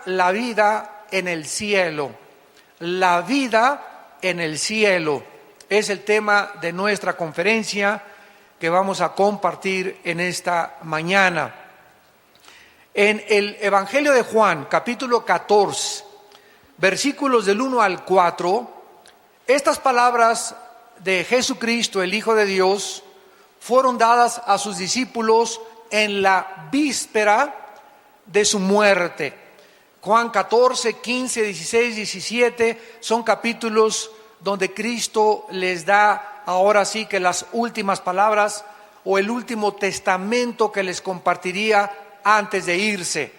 la vida en el cielo. La vida en el cielo es el tema de nuestra conferencia que vamos a compartir en esta mañana. En el Evangelio de Juan, capítulo 14, versículos del 1 al 4, estas palabras de Jesucristo, el Hijo de Dios, fueron dadas a sus discípulos en la víspera de su muerte. Juan 14, 15, 16, 17 son capítulos donde Cristo les da ahora sí que las últimas palabras o el último testamento que les compartiría antes de irse.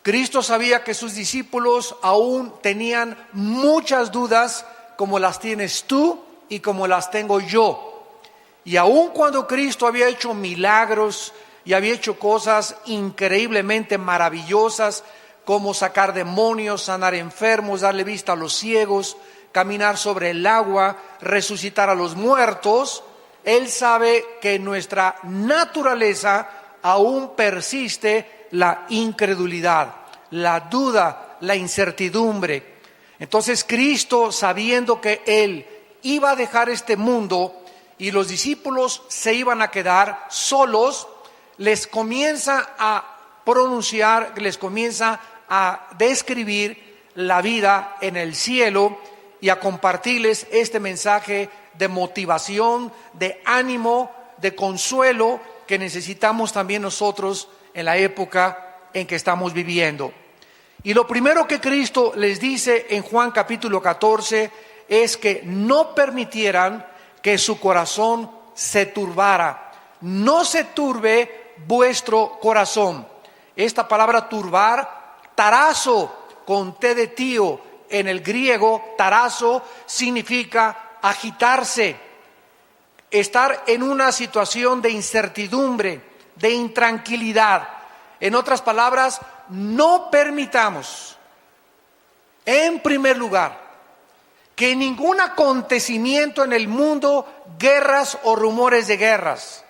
Cristo sabía que sus discípulos aún tenían muchas dudas como las tienes tú y como las tengo yo. Y aun cuando Cristo había hecho milagros y había hecho cosas increíblemente maravillosas como sacar demonios, sanar enfermos, darle vista a los ciegos, caminar sobre el agua, resucitar a los muertos, Él sabe que en nuestra naturaleza aún persiste la incredulidad, la duda, la incertidumbre. Entonces Cristo, sabiendo que Él iba a dejar este mundo y los discípulos se iban a quedar solos, les comienza a pronunciar, les comienza a describir la vida en el cielo y a compartirles este mensaje de motivación, de ánimo, de consuelo que necesitamos también nosotros en la época en que estamos viviendo. Y lo primero que Cristo les dice en Juan capítulo 14 es que no permitieran que su corazón se turbara. No se turbe vuestro corazón. Esta palabra turbar, tarazo, con T de tío, en el griego, tarazo, significa agitarse, estar en una situación de incertidumbre, de intranquilidad. En otras palabras, no permitamos, en primer lugar, que ningún acontecimiento en el mundo, guerras o rumores de guerras,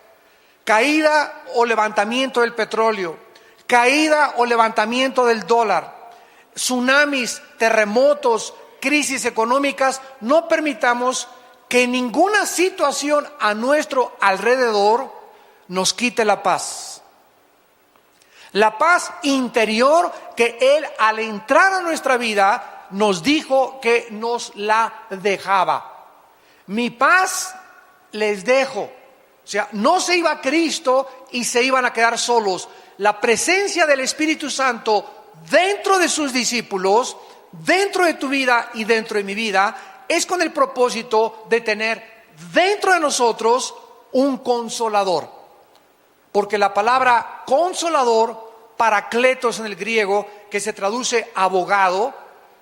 caída o levantamiento del petróleo, caída o levantamiento del dólar, tsunamis, terremotos, crisis económicas, no permitamos que ninguna situación a nuestro alrededor nos quite la paz. La paz interior que Él al entrar a nuestra vida nos dijo que nos la dejaba. Mi paz les dejo. O sea, no se iba Cristo y se iban a quedar solos. La presencia del Espíritu Santo dentro de sus discípulos, dentro de tu vida y dentro de mi vida, es con el propósito de tener dentro de nosotros un consolador. Porque la palabra consolador, paracletos en el griego, que se traduce abogado,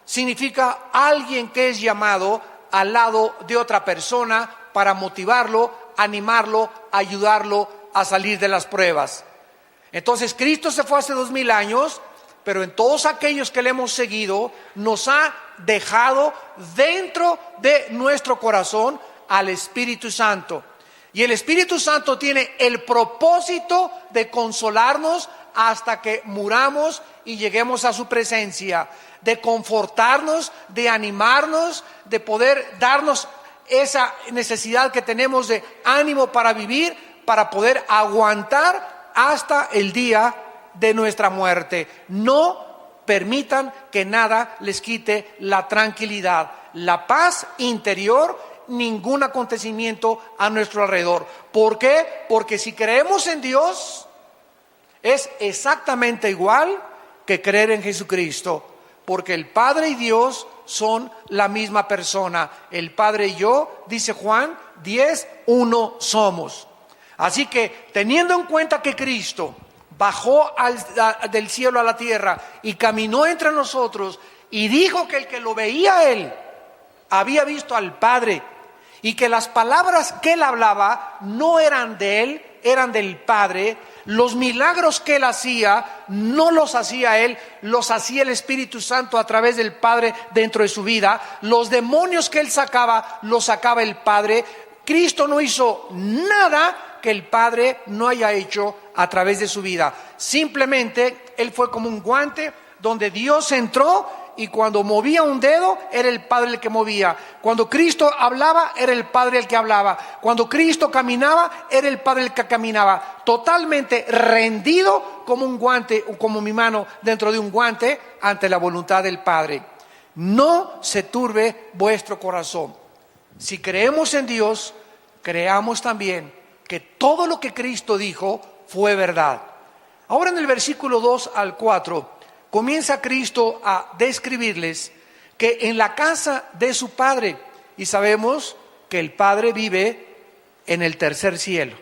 significa alguien que es llamado al lado de otra persona para motivarlo, animarlo, ayudarlo a salir de las pruebas. Entonces Cristo se fue hace 2000 años, pero en todos aquellos que le hemos seguido, nos ha dejado dentro de nuestro corazón al Espíritu Santo. Y el Espíritu Santo tiene el propósito de consolarnos hasta que muramos y lleguemos a su presencia, de confortarnos, de animarnos, de poder darnos esa necesidad que tenemos de ánimo para vivir, para poder aguantar hasta el día de nuestra muerte. No permitan que nada les quite la tranquilidad, la paz interior, ningún acontecimiento a nuestro alrededor. ¿Por qué? Porque si creemos en Dios, es exactamente igual que creer en Jesucristo, porque el Padre y Dios son la misma persona. El Padre y yo, dice Juan 10, uno somos. Así que teniendo en cuenta que Cristo bajó del cielo a la tierra y caminó entre nosotros y dijo que el que lo veía a Él había visto al Padre, y que las palabras que Él hablaba no eran de Él, eran del Padre. Los milagros que Él hacía no los hacía Él, los hacía el Espíritu Santo a través del Padre dentro de su vida. Los demonios que Él sacaba, los sacaba el Padre. Cristo no hizo nada que el Padre no haya hecho a través de su vida. Simplemente Él fue como un guante donde Dios entró y cuando movía un dedo era el Padre el que movía. Cuando Cristo hablaba era el Padre el que hablaba. Cuando Cristo caminaba era el Padre el que caminaba. Totalmente rendido como un guante, como mi mano dentro de un guante ante la voluntad del Padre. No se turbe vuestro corazón. Si creemos en Dios, creamos también que todo lo que Cristo dijo fue verdad. Ahora en el versículo 2 al 4 comienza Cristo a describirles que en la casa de su Padre, y sabemos que el Padre vive en el tercer cielo.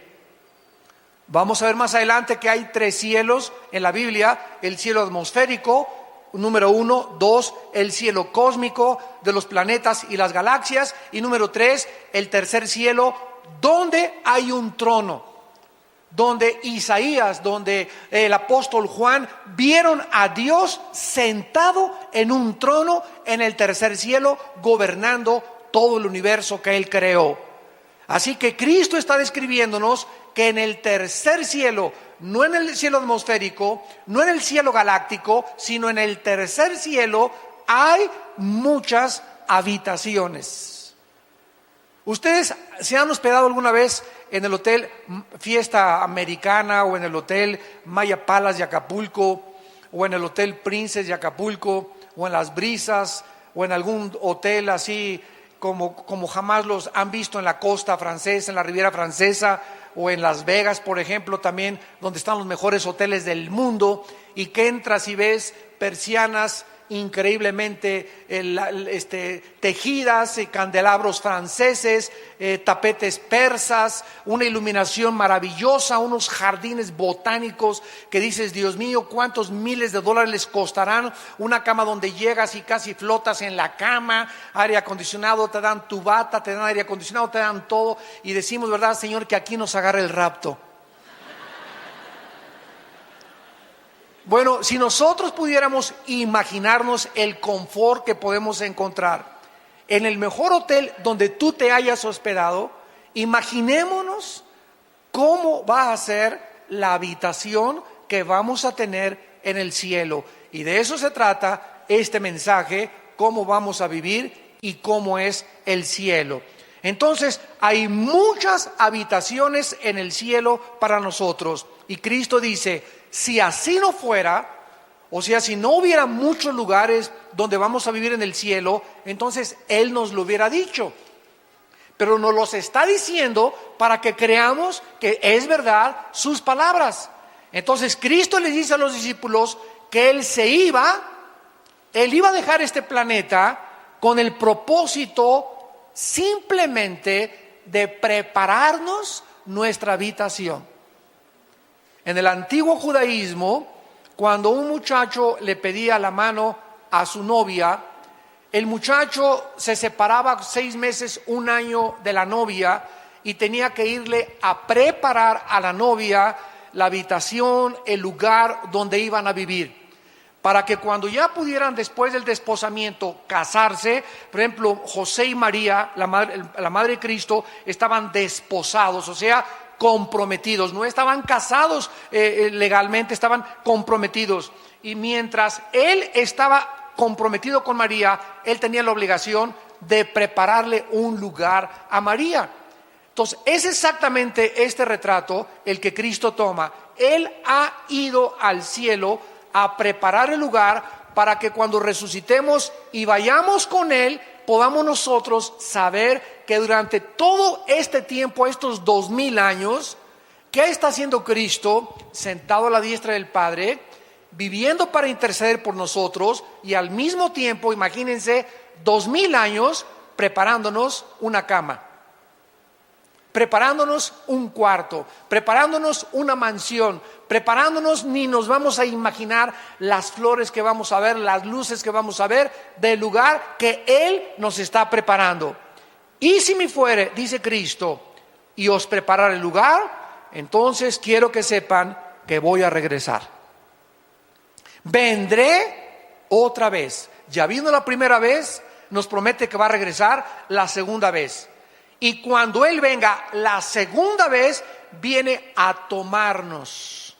Vamos a ver más adelante que hay 3 cielos en la Biblia: el cielo atmosférico, número 1, 2, el cielo cósmico de los planetas y las galaxias, y número 3, el tercer cielo, donde hay un trono, donde Isaías, donde el apóstol Juan vieron a Dios sentado en un trono en el tercer cielo, gobernando todo el universo que Él creó. Así que Cristo está describiéndonos que en el tercer cielo, no en el cielo atmosférico, no en el cielo galáctico, sino en el tercer cielo hay muchas habitaciones. ¿Ustedes se han hospedado alguna vez en el hotel Fiesta Americana o en el hotel Maya Palace de Acapulco o en el hotel Princess de Acapulco o en Las Brisas o en algún hotel así como jamás los han visto en la costa francesa, en la Riviera Francesa, o en Las Vegas, por ejemplo, también donde están los mejores hoteles del mundo, y que entras y ves persianas increíblemente tejidas, candelabros franceses, tapetes persas, una iluminación maravillosa, unos jardines botánicos que dices, Dios mío, cuántos miles de dólares les costarán, una cama donde llegas y casi flotas en la cama, aire acondicionado, te dan tu bata, te dan aire acondicionado, te dan todo, y decimos, ¿verdad, Señor, que aquí nos agarre el rapto? Bueno, si nosotros pudiéramos imaginarnos el confort que podemos encontrar en el mejor hotel donde tú te hayas hospedado, imaginémonos cómo va a ser la habitación que vamos a tener en el cielo. Y de eso se trata este mensaje, cómo vamos a vivir y cómo es el cielo. Entonces, hay muchas habitaciones en el cielo para nosotros. Y Cristo dice, si así no fuera, o sea, si no hubiera muchos lugares donde vamos a vivir en el cielo, entonces Él nos lo hubiera dicho. Pero nos los está diciendo para que creamos que es verdad sus palabras. Entonces Cristo le dice a los discípulos que Él iba a dejar este planeta con el propósito simplemente de prepararnos nuestra habitación. En el antiguo judaísmo, cuando un muchacho le pedía la mano a su novia, el muchacho se separaba 6 meses, 1 año de la novia y tenía que irle a preparar a la novia la habitación, el lugar donde iban a vivir, para que cuando ya pudieran después del desposamiento casarse, por ejemplo, José y María, la madre de Cristo, estaban desposados, o sea, comprometidos, no estaban casados legalmente, estaban comprometidos. Y mientras él estaba comprometido con María, él tenía la obligación de prepararle un lugar a María. Entonces, es exactamente este retrato el que Cristo toma. Él ha ido al cielo a preparar el lugar para que cuando resucitemos y vayamos con Él, podamos nosotros saber que durante todo este tiempo, estos 2000 años, ¿qué está haciendo Cristo sentado a la diestra del Padre, viviendo para interceder por nosotros y al mismo tiempo, imagínense, 2000 años preparándonos una cama, preparándonos un cuarto, preparándonos una mansión, preparándonos, ni nos vamos a imaginar las flores que vamos a ver, las luces que vamos a ver del lugar que Él nos está preparando. Y si me fuere, dice Cristo, y os preparar el lugar, entonces quiero que sepan que voy a regresar. Vendré otra vez. Ya vino la primera vez, nos promete que va a regresar la segunda vez. Y cuando Él venga la segunda vez, viene a tomarnos.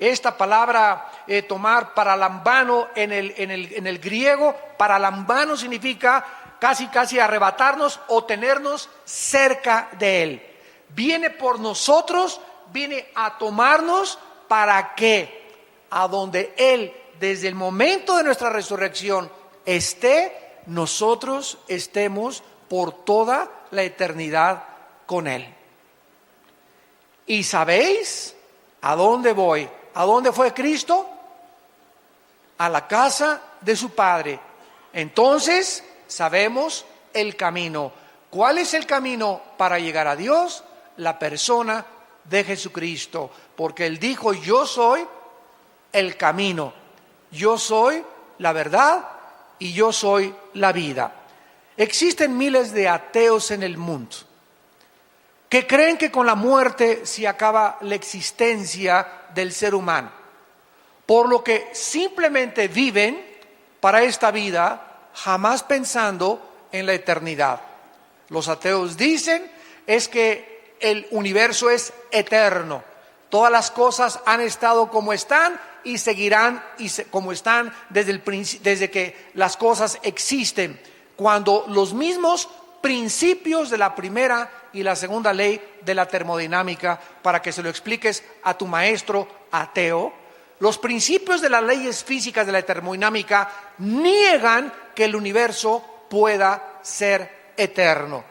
Esta palabra tomar paralambano en el griego, paralambano significa casi arrebatarnos o tenernos cerca de Él. Viene por nosotros, viene a tomarnos para que a donde Él, desde el momento de nuestra resurrección, esté, nosotros estemos por toda la eternidad con Él. ¿Y sabéis a dónde voy? ¿A dónde fue Cristo? A la casa de su Padre. Entonces sabemos el camino. ¿Cuál es el camino para llegar a Dios? La persona de Jesucristo. Porque Él dijo: yo soy el camino, yo soy la verdad y yo soy la vida. Existen miles de ateos en el mundo que creen que con la muerte se acaba la existencia del ser humano, por lo que simplemente viven para esta vida, jamás pensando en la eternidad. Los ateos dicen es que el universo es eterno. Todas las cosas han estado como están y seguirán como están desde que las cosas existen, cuando los mismos principios de la primera y la segunda ley de la termodinámica, para que se lo expliques a tu maestro ateo, los principios de las leyes físicas de la termodinámica niegan que el universo pueda ser eterno.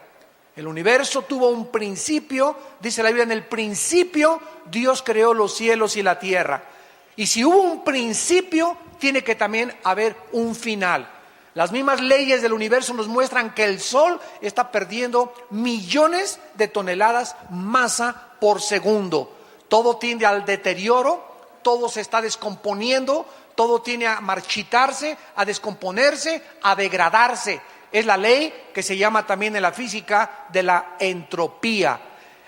El universo tuvo un principio, dice la Biblia: en el principio Dios creó los cielos y la tierra. Y si hubo un principio, tiene que también haber un final. Las mismas leyes del universo nos muestran que el Sol está perdiendo millones de toneladas masa por segundo. Todo tiende al deterioro, todo se está descomponiendo, todo tiende a marchitarse, a descomponerse, a degradarse. Es la ley que se llama también en la física de la entropía.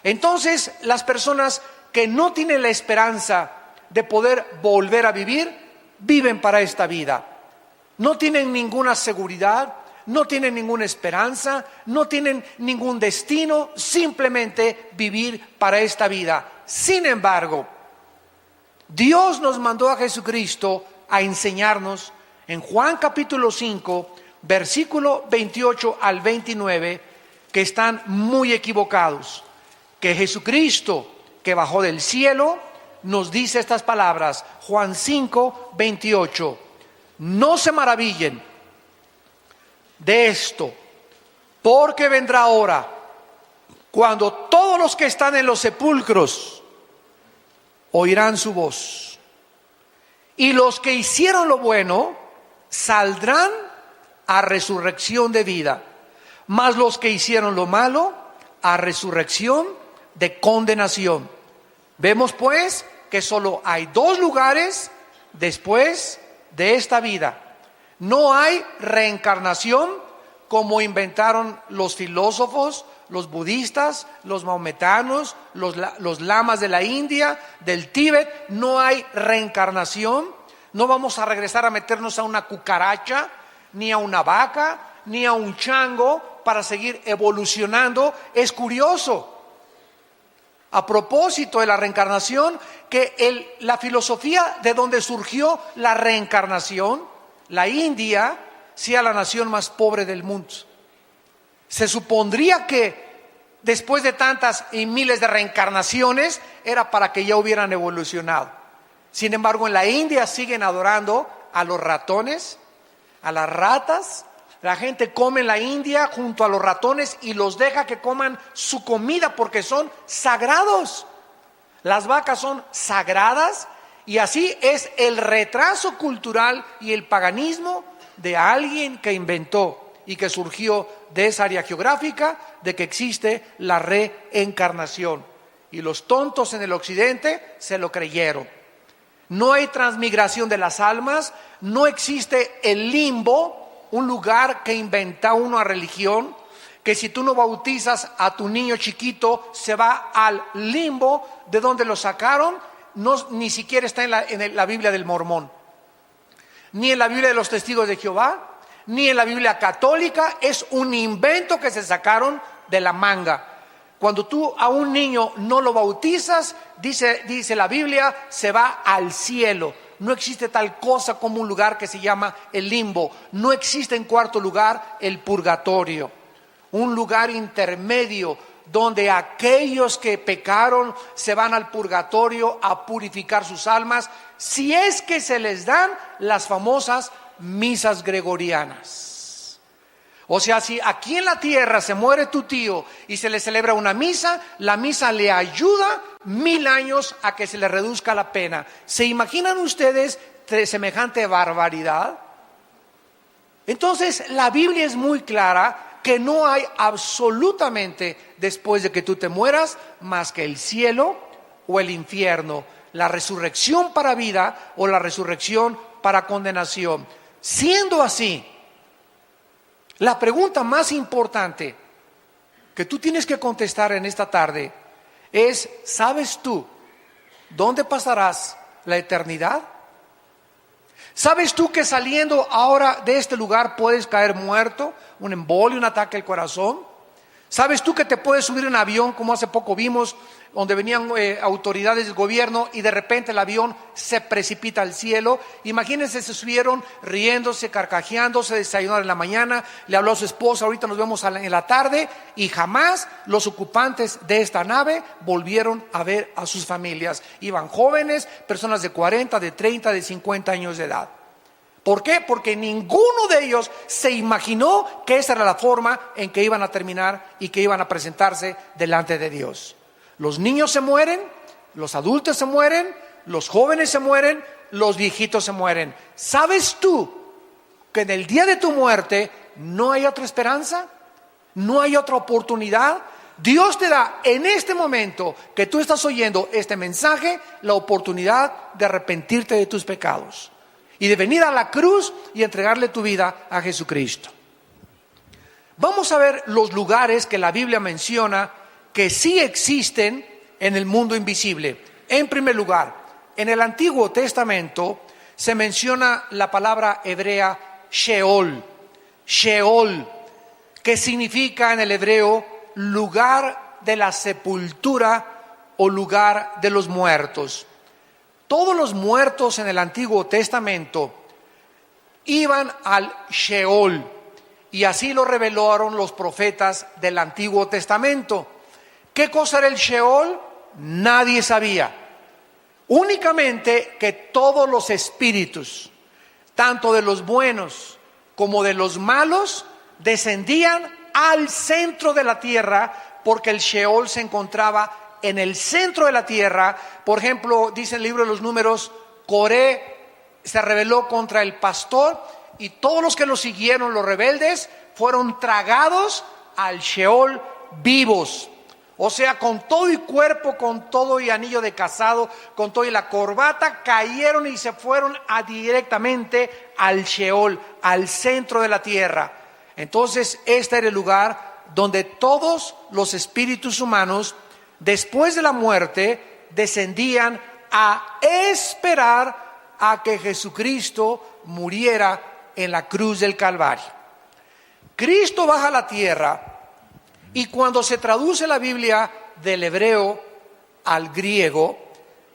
Entonces, las personas que no tienen la esperanza de poder volver a vivir, viven para esta vida. No tienen ninguna seguridad, no tienen ninguna esperanza, no tienen ningún destino, simplemente vivir para esta vida. Sin embargo, Dios nos mandó a Jesucristo a enseñarnos en Juan capítulo 5, versículo 28 al 29, que están muy equivocados. Que Jesucristo, que bajó del cielo, nos dice estas palabras. Juan 5, 28. No se maravillen de esto, porque vendrá hora cuando todos los que están en los sepulcros oirán su voz, y los que hicieron lo bueno saldrán a resurrección de vida, mas los que hicieron lo malo a resurrección de condenación. Vemos pues que solo hay dos lugares después de esta vida. No hay reencarnación como inventaron los filósofos, los budistas, los maometanos, los lamas de la India, del Tíbet. No hay reencarnación. No vamos a regresar a meternos a una cucaracha, ni a una vaca, ni a un chango para seguir evolucionando. Es curioso, a propósito de la reencarnación, que la filosofía de donde surgió la reencarnación, la India, sea la nación más pobre del mundo. Se supondría que después de tantas y miles de reencarnaciones era para que ya hubieran evolucionado. Sin embargo, en la India siguen adorando a los ratones, a las ratas. La gente come en la India junto a los ratones y los deja que coman su comida porque son sagrados. Las vacas son sagradas, y así es el retraso cultural y el paganismo de alguien que inventó y que surgió de esa área geográfica de que existe la reencarnación. Y los tontos en el occidente se lo creyeron. No hay transmigración de las almas, no existe el limbo, un lugar que inventa una religión, que si tú no bautizas a tu niño chiquito, se va al limbo de donde lo sacaron. No, ni siquiera está en la Biblia del Mormón, ni en la Biblia de los Testigos de Jehová, ni en la Biblia católica. Es un invento que se sacaron de la manga. Cuando tú a un niño no lo bautizas, dice la Biblia, se va al cielo. No existe tal cosa como un lugar que se llama el limbo. No existe, en cuarto lugar, el purgatorio. Un lugar intermedio donde aquellos que pecaron se van al purgatorio a purificar sus almas, si es que se les dan las famosas misas gregorianas. O sea, si aquí en la tierra se muere tu tío y se le celebra una misa, la misa le ayuda 1000 años a que se le reduzca la pena. ¿Se imaginan ustedes semejante barbaridad? Entonces, la Biblia es muy clara que no hay absolutamente, después de que tú te mueras, más que el cielo o el infierno, la resurrección para vida o la resurrección para condenación. Siendo así, la pregunta más importante que tú tienes que contestar en esta tarde es: ¿sabes tú dónde pasarás la eternidad? ¿Sabes tú que saliendo ahora de este lugar puedes caer muerto, un embolio, un ataque al corazón? ¿Sabes tú que te puedes subir en un avión, como hace poco vimos, donde venían autoridades del gobierno y de repente el avión se precipita al cielo? Imagínense, se subieron riéndose, carcajeándose, desayunaron en la mañana, le habló a su esposa: ahorita nos vemos en la tarde, y jamás los ocupantes de esta nave volvieron a ver a sus familias. Iban jóvenes, personas de 40, de 30, de 50 años de edad. ¿Por qué? Porque ninguno de ellos se imaginó que esa era la forma en que iban a terminar y que iban a presentarse delante de Dios. Los niños se mueren, los adultos se mueren, los jóvenes se mueren, los viejitos se mueren. ¿Sabes tú que en el día de tu muerte no hay otra esperanza? ¿No hay otra oportunidad? Dios te da en este momento que tú estás oyendo este mensaje la oportunidad de arrepentirte de tus pecados y de venir a la cruz y entregarle tu vida a Jesucristo. Vamos a ver los lugares que la Biblia menciona que sí existen en el mundo invisible. En primer lugar, en el Antiguo Testamento se menciona la palabra hebrea Sheol. Sheol, que significa en el hebreo lugar de la sepultura o lugar de los muertos. Todos los muertos en el Antiguo Testamento iban al Sheol, y así lo revelaron los profetas del Antiguo Testamento. ¿Qué cosa era el Sheol? Nadie sabía. Únicamente que todos los espíritus, tanto de los buenos como de los malos, descendían al centro de la tierra, porque el Sheol se encontraba en el centro de la tierra. Por ejemplo, dice el libro de los Números, Coré se rebeló contra el pastor y todos los que lo siguieron, los rebeldes, fueron tragados al Sheol vivos. O sea, con todo y cuerpo, con todo y anillo de casado, con todo y la corbata, cayeron y se fueron directamente al Sheol, al centro de la tierra. Entonces, este era el lugar donde todos los espíritus humanos, después de la muerte, descendían a esperar a que Jesucristo muriera en la cruz del Calvario. Cristo baja a la tierra, y cuando se traduce la Biblia del hebreo al griego,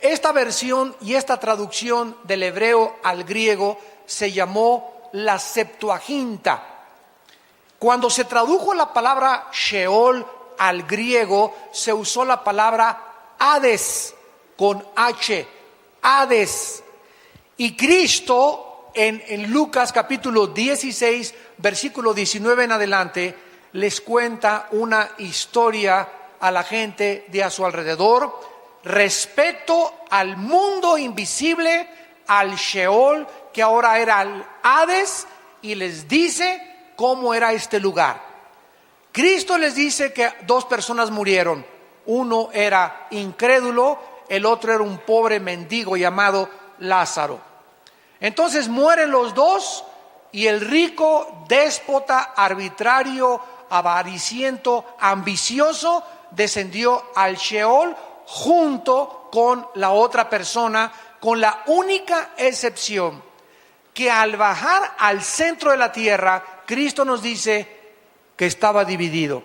esta versión y esta traducción del hebreo al griego se llamó la Septuaginta. Cuando se tradujo la palabra Sheol al griego, se usó la palabra Hades con H, Hades. Y Cristo en Lucas capítulo 16, versículo 19 en adelante, les cuenta una historia a la gente de a su alrededor respecto al mundo invisible, al Sheol, que ahora era el Hades, y les dice cómo era este lugar. Cristo les dice que 2 personas murieron. Uno era incrédulo, el otro era un pobre mendigo llamado Lázaro. Entonces mueren los dos, y el rico, déspota, arbitrario, avariciento, ambicioso, descendió al Sheol junto con la otra persona, con la única excepción que al bajar al centro de la tierra, Cristo nos dice que estaba dividido.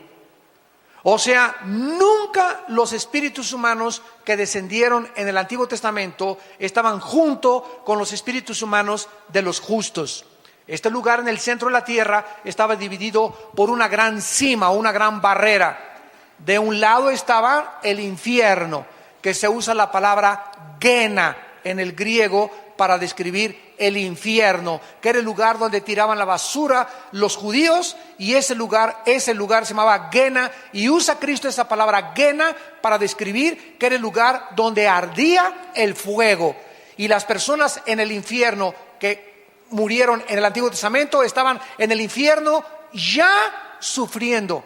O sea, nunca los espíritus humanos que descendieron en el Antiguo Testamento estaban junto con los espíritus humanos de los justos. Este lugar en el centro de la tierra estaba dividido por una gran cima, una gran barrera. De un lado estaba el infierno, que se usa la palabra Gena en el griego para describir el infierno, que era el lugar donde tiraban la basura los judíos, y ese lugar se llamaba Gena, y usa Cristo esa palabra Gena para describir que era el lugar donde ardía el fuego. Y las personas en el infierno que murieron en el Antiguo Testamento estaban en el infierno ya sufriendo.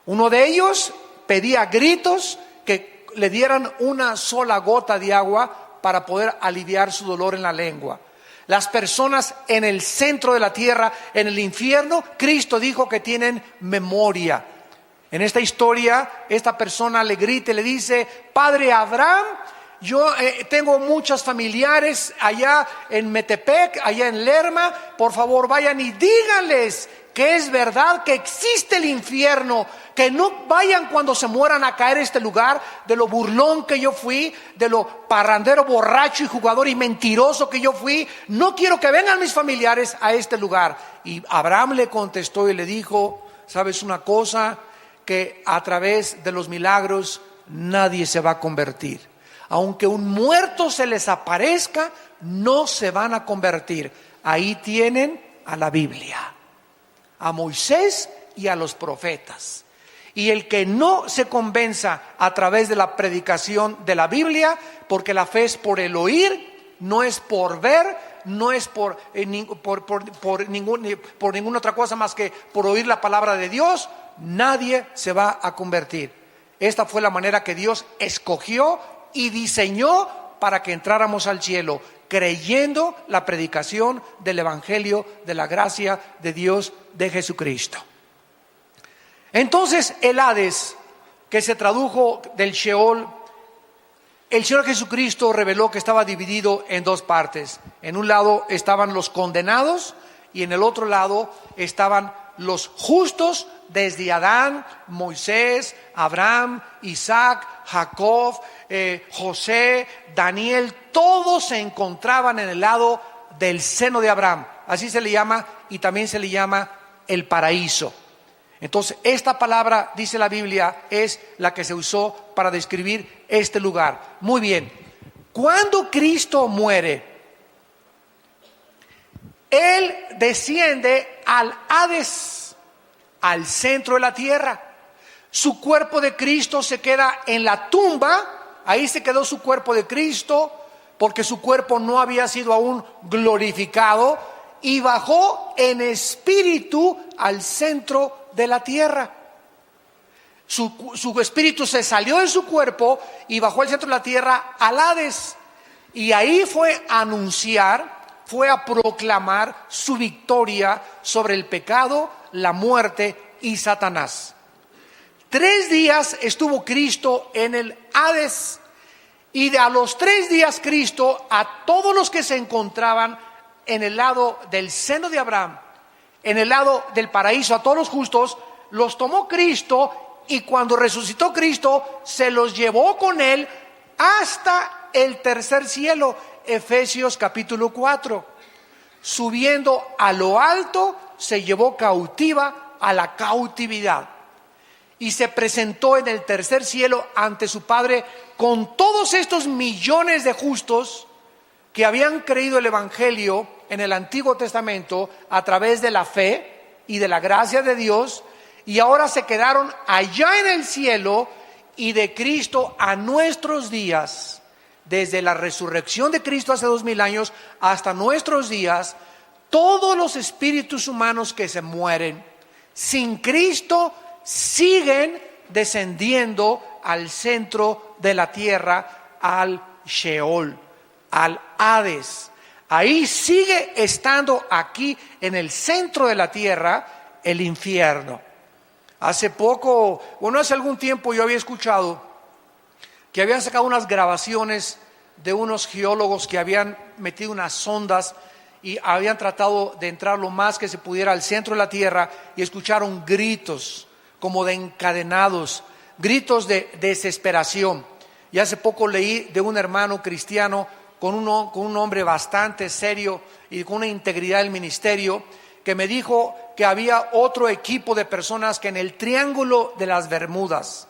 Uno de ellos pedía a gritos que le dieran una sola gota de agua para poder aliviar su dolor en la lengua. Las personas en el centro de la tierra, en el infierno, Cristo dijo que tienen memoria. En esta historia, esta persona le grita y le dice: Padre Abraham, yo tengo muchos familiares allá en Metepec, allá en Lerma, por favor vayan y díganles que es verdad que existe el infierno, que no vayan cuando se mueran a caer a este lugar, de lo burlón que yo fui, de lo parrandero, borracho y jugador y mentiroso que yo fui. No quiero que vengan mis familiares a este lugar. Y Abraham le contestó y le dijo: ¿sabes una cosa? Que a través de los milagros nadie se va a convertir. Aunque un muerto se les aparezca, no se van a convertir. Ahí tienen a la Biblia, a Moisés y a los profetas. Y el que no se convenza a través de la predicación de la Biblia, porque la fe es por el oír, no es por ver, no es por ninguna otra cosa más que por oír la palabra de Dios, nadie se va a convertir. Esta fue la manera que Dios escogió y diseñó para que entráramos al cielo, creyendo la predicación del Evangelio de la gracia de Dios, de Jesucristo. Entonces el Hades, que se tradujo del Sheol, el Señor Jesucristo reveló que estaba dividido en dos partes. En un lado estaban los condenados y en el otro lado estaban los justos, desde Adán, Moisés, Abraham, Isaac, Jacob, José, Daniel. Todos se encontraban en el lado del seno de Abraham. Así se le llama, y también se le llama el paraíso. Entonces esta palabra, dice la Biblia, es la que se usó para describir este lugar. Muy bien, cuando Cristo muere, Él desciende al Hades, al centro de la tierra. Su cuerpo de Cristo se queda en la tumba. Ahí se quedó su cuerpo de Cristo, porque su cuerpo no había sido aún glorificado, y bajó en espíritu al centro de la tierra. Su espíritu se salió de su cuerpo y bajó al centro de la tierra, al Hades, y ahí fue a anunciar, fue a proclamar su victoria sobre el pecado, la muerte y Satanás. 3 días estuvo Cristo en el Hades, y a los 3 días Cristo, a todos los que se encontraban en el lado del seno de Abraham, en el lado del paraíso, a todos los justos, los tomó Cristo, y cuando resucitó Cristo, se los llevó con Él hasta el tercer cielo. Efesios capítulo 4. Subiendo a lo alto, se llevó cautiva a la cautividad, y se presentó en el tercer cielo ante su Padre con todos estos millones de justos que habían creído el Evangelio en el Antiguo Testamento a través de la fe y de la gracia de Dios, y ahora se quedaron allá en el cielo. Y de Cristo a nuestros días, desde la resurrección de Cristo hace 2000 años hasta nuestros días, todos los espíritus humanos que se mueren sin Cristo siguen descendiendo al centro de la tierra, al Sheol, al Hades. Ahí sigue estando, aquí en el centro de la tierra, el infierno. Hace algún tiempo yo había escuchado que habían sacado unas grabaciones de unos geólogos que habían metido unas sondas y habían tratado de entrar lo más que se pudiera al centro de la tierra, y escucharon gritos como de encadenados, gritos de desesperación. Y hace poco leí de un hermano cristiano con un hombre bastante serio y con una integridad del ministerio, que me dijo que había otro equipo de personas que en el Triángulo de las Bermudas,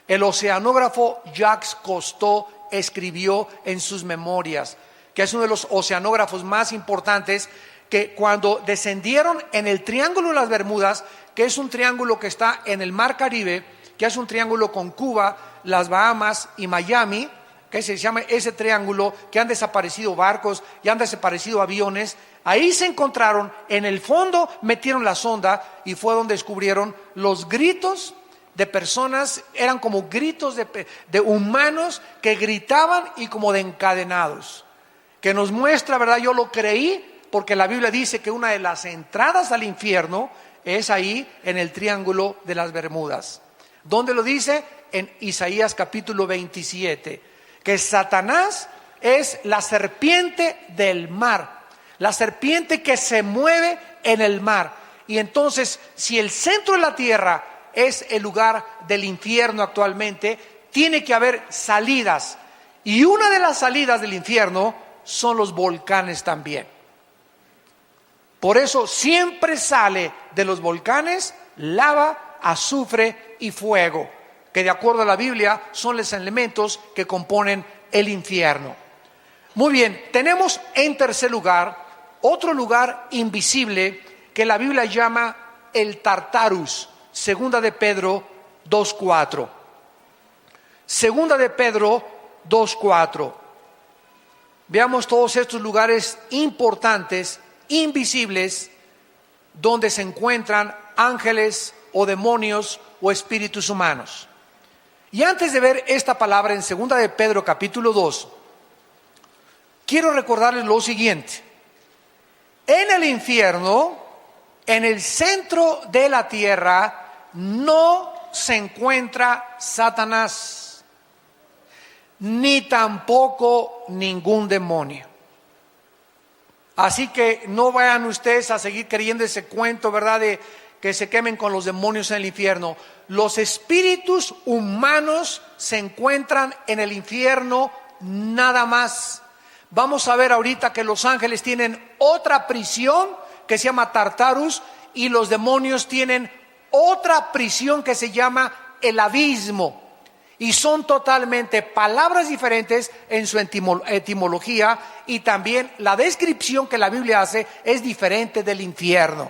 el oceanógrafo Jacques Cousteau escribió en sus memorias, que es uno de los oceanógrafos más importantes, que cuando descendieron en el Triángulo de las Bermudas, que es un triángulo que está en el Mar Caribe, que es un triángulo con Cuba, las Bahamas y Miami, que se llama ese triángulo, que han desaparecido barcos y han desaparecido aviones. Ahí se encontraron, en el fondo metieron la sonda y fue donde descubrieron los gritos de personas, eran como gritos de humanos que gritaban y como de encadenados, que nos muestra, ¿verdad? Yo lo creí porque la Biblia dice que una de las entradas al infierno es ahí en el Triángulo de las Bermudas. ¿Dónde lo dice? En Isaías capítulo 27, que Satanás es la serpiente del mar, la serpiente que se mueve en el mar. Y entonces, si el centro de la tierra es el lugar del infierno actualmente, tiene que haber salidas. Y una de las salidas del infierno son los volcanes también. Por eso siempre sale de los volcanes lava, azufre y fuego, que de acuerdo a la Biblia son los elementos que componen el infierno. Muy bien, tenemos en tercer lugar otro lugar invisible que la Biblia llama el Tartarus. Segunda de Pedro 2:4. Segunda de Pedro 2:4. Veamos todos estos lugares importantes, invisibles, donde se encuentran ángeles o demonios o espíritus humanos. Y antes de ver esta palabra en segunda de Pedro capítulo 2, quiero recordarles lo siguiente. En el infierno, en el centro de la tierra, no se encuentra Satanás, ni tampoco ningún demonio. Así que no vayan ustedes a seguir creyendo ese cuento, ¿verdad?, de que se quemen con los demonios en el infierno. Los espíritus humanos se encuentran en el infierno nada más. Vamos a ver ahorita que los ángeles tienen otra prisión que se llama Tartarus, y los demonios tienen otra prisión que se llama el abismo. Y son totalmente palabras diferentes en su etimología, y también la descripción que la Biblia hace es diferente del infierno.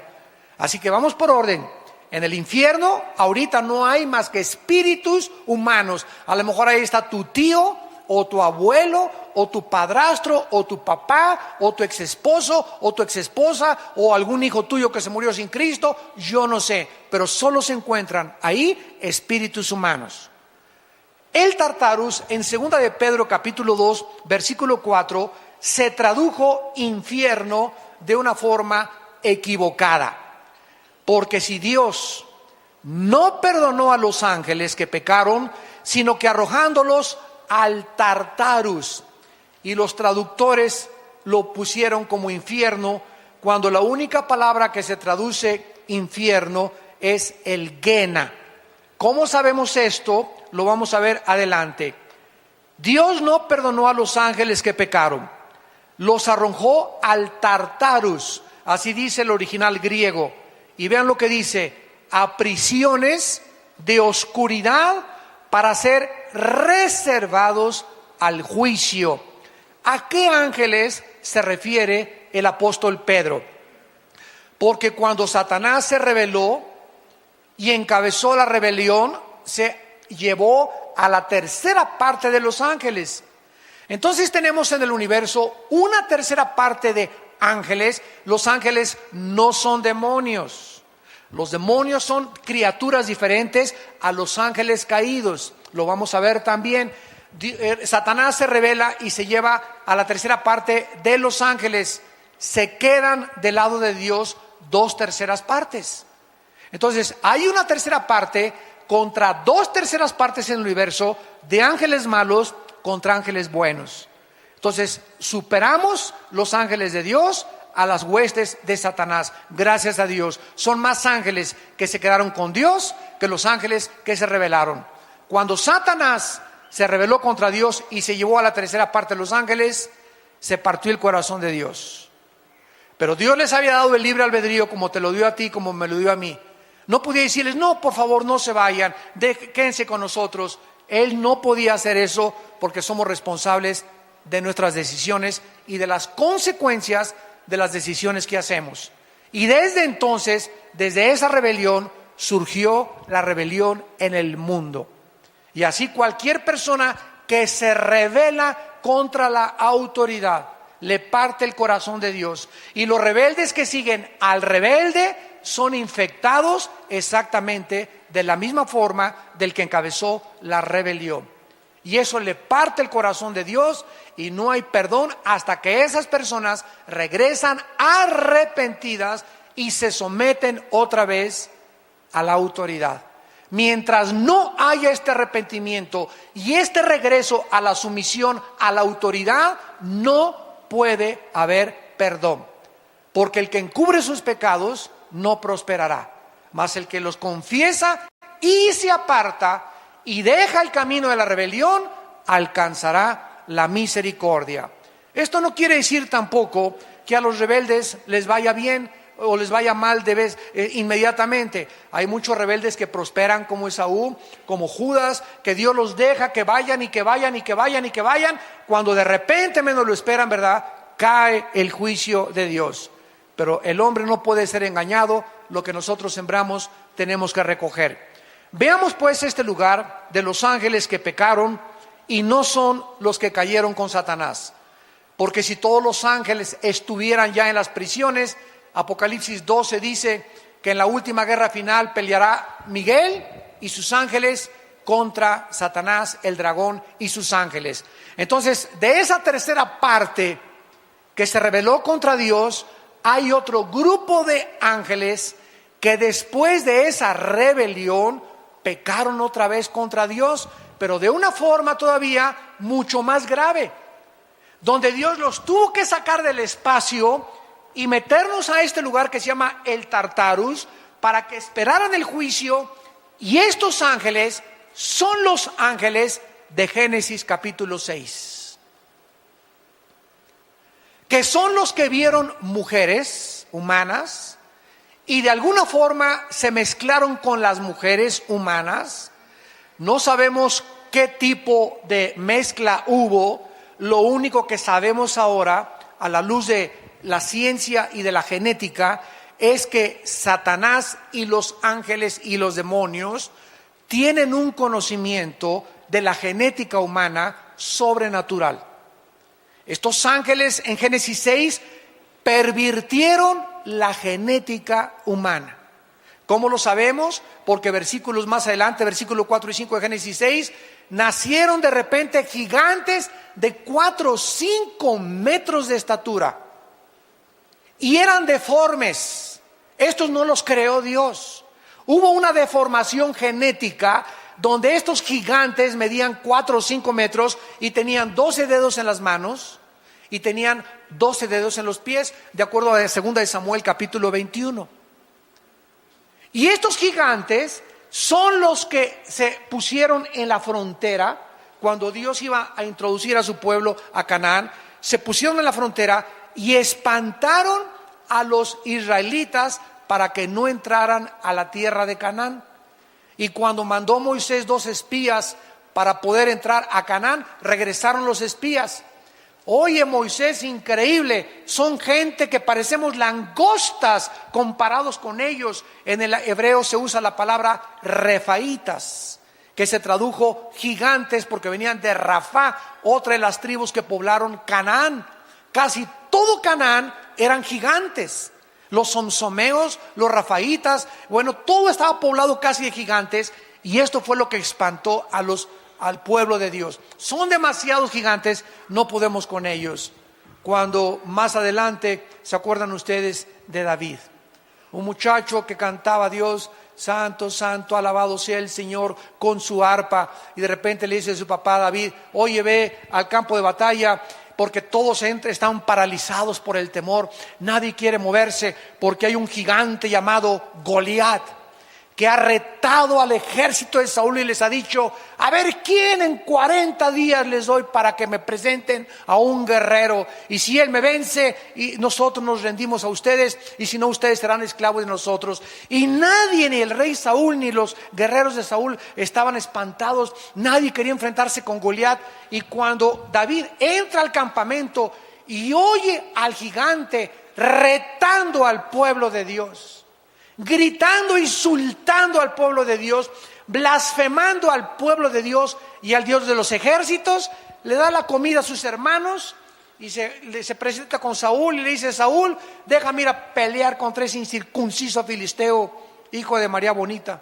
Así que vamos por orden. En el infierno ahorita no hay más que espíritus humanos. A lo mejor ahí está tu tío o tu abuelo o tu padrastro o tu papá o tu exesposo o tu exesposa o algún hijo tuyo que se murió sin Cristo, yo no sé, pero solo se encuentran ahí espíritus humanos. El Tartarus en segunda de Pedro capítulo 2 versículo 4 se tradujo infierno de una forma equivocada, porque si Dios no perdonó a los ángeles que pecaron, sino que arrojándolos al Tartarus, y los traductores lo pusieron como infierno, cuando la única palabra que se traduce infierno es el Gena. ¿Cómo sabemos esto? Lo vamos a ver adelante. Dios no perdonó a los ángeles que pecaron, los arrojó al Tartarus, así dice el original griego, y vean lo que dice: a prisiones de oscuridad para ser reservados al juicio. ¿A qué ángeles se refiere el apóstol Pedro? Porque cuando Satanás se rebeló y encabezó la rebelión, se llevó a la tercera parte de los ángeles. Entonces tenemos en el universo una tercera parte de ángeles. Los ángeles no son demonios. Los demonios son criaturas diferentes a los ángeles caídos. Lo vamos a ver también. Satanás se rebela y se lleva a la tercera parte de los ángeles. Se quedan del lado de Dios 2/3 partes. Entonces hay una tercera parte contra 2/3 partes en el universo de ángeles malos contra ángeles buenos. Entonces superamos los ángeles de Dios a las huestes de Satanás. Gracias a Dios. Son más ángeles que se quedaron con Dios que los ángeles que se rebelaron. Cuando Satanás se rebeló contra Dios y se llevó a la tercera parte de los ángeles, se partió el corazón de Dios. Pero Dios les había dado el libre albedrío, como te lo dio a ti, como me lo dio a mí. No podía decirles, no, por favor, no se vayan, quédense con nosotros. Él no podía hacer eso porque somos responsables de nuestras decisiones y de las consecuencias de las decisiones que hacemos. Y desde entonces, desde esa rebelión, surgió la rebelión en el mundo. Y así cualquier persona que se rebela contra la autoridad le parte el corazón de Dios. Y los rebeldes que siguen al rebelde son infectados exactamente de la misma forma del que encabezó la rebelión. Y eso le parte el corazón de Dios y no hay perdón hasta que esas personas regresan arrepentidas y se someten otra vez a la autoridad. Mientras no haya este arrepentimiento y este regreso a la sumisión a la autoridad, no puede haber perdón. Porque el que encubre sus pecados no prosperará, mas el que los confiesa y se aparta y deja el camino de la rebelión, alcanzará la misericordia. Esto no quiere decir tampoco que a los rebeldes les vaya bien o les vaya mal inmediatamente. Hay muchos rebeldes que prosperan, como Esaú, como Judas, que Dios los deja que vayan y que vayan y que vayan y que vayan, cuando de repente menos lo esperan, ¿verdad? Cae el juicio de Dios. Pero el hombre no puede ser engañado, lo que nosotros sembramos tenemos que recoger. Veamos pues este lugar de los ángeles que pecaron y no son los que cayeron con Satanás. Porque si todos los ángeles estuvieran ya en las prisiones, Apocalipsis 12 dice que en la última guerra final peleará Miguel y sus ángeles contra Satanás, el dragón y sus ángeles. Entonces, de esa tercera parte que se rebeló contra Dios, hay otro grupo de ángeles que después de esa rebelión pecaron otra vez contra Dios, pero de una forma todavía mucho más grave, donde Dios los tuvo que sacar del espacio y meternos a este lugar que se llama el Tartarus para que esperaran el juicio. Y estos ángeles son los ángeles de Génesis capítulo 6, que son los que vieron mujeres humanas y de alguna forma se mezclaron con las mujeres humanas. No sabemos qué tipo de mezcla hubo. Lo único que sabemos ahora, a la luz de la ciencia y de la genética, es que Satanás y los ángeles y los demonios tienen un conocimiento de la genética humana sobrenatural. Estos ángeles en Génesis 6 pervirtieron la genética humana. ¿Cómo lo sabemos? Porque versículos más adelante, versículos 4 y 5 de Génesis 6, nacieron de repente gigantes de 4 o 5 metros de estatura. Y eran deformes. Estos no los creó Dios. Hubo una deformación genética donde estos gigantes medían 4 o 5 metros y tenían 12 dedos en las manos y tenían 12 dedos en los pies, de acuerdo a 2 de Samuel capítulo 21. Y estos gigantes son los que se pusieron en la frontera cuando Dios iba a introducir a su pueblo a Canaán. Se pusieron en la frontera y espantaron a los israelitas para que no entraran a la tierra de Canaán. Y cuando mandó Moisés 2 espías para poder entrar a Canaán, regresaron los espías. Oye, Moisés, increíble, son gente que parecemos langostas comparados con ellos. En el hebreo se usa la palabra refaítas, que se tradujo gigantes porque venían de Rafá, otra de las tribus que poblaron Canaán. Casi todo Canaán eran gigantes. Los somsomeos, los rafaítas, bueno, todo estaba poblado casi de gigantes, y esto fue lo que espantó al pueblo de Dios. Son demasiados gigantes, no podemos con ellos. Cuando más adelante, ¿se acuerdan ustedes de David? Un muchacho que cantaba a Dios, santo, santo, alabado sea el Señor, con su arpa, y de repente le dice a su papá David, oye, ve al campo de batalla, porque todos están paralizados por el temor. Nadie quiere moverse porque hay un gigante llamado Goliat, que ha retado al ejército de Saúl y les ha dicho: a ver quién en 40 días les doy para que me presenten a un guerrero, y si él me vence, y nosotros nos rendimos a ustedes, y si no, ustedes serán esclavos de nosotros. Y nadie, ni el rey Saúl ni los guerreros de Saúl, estaban espantados. Nadie quería enfrentarse con Goliat. Y cuando David entra al campamento y oye al gigante retando al pueblo de Dios, gritando, insultando al pueblo de Dios, blasfemando al pueblo de Dios y al Dios de los ejércitos, le da la comida a sus hermanos y se presenta con Saúl y le dice: Saúl, déjame ir a pelear contra ese incircunciso filisteo, hijo de María Bonita,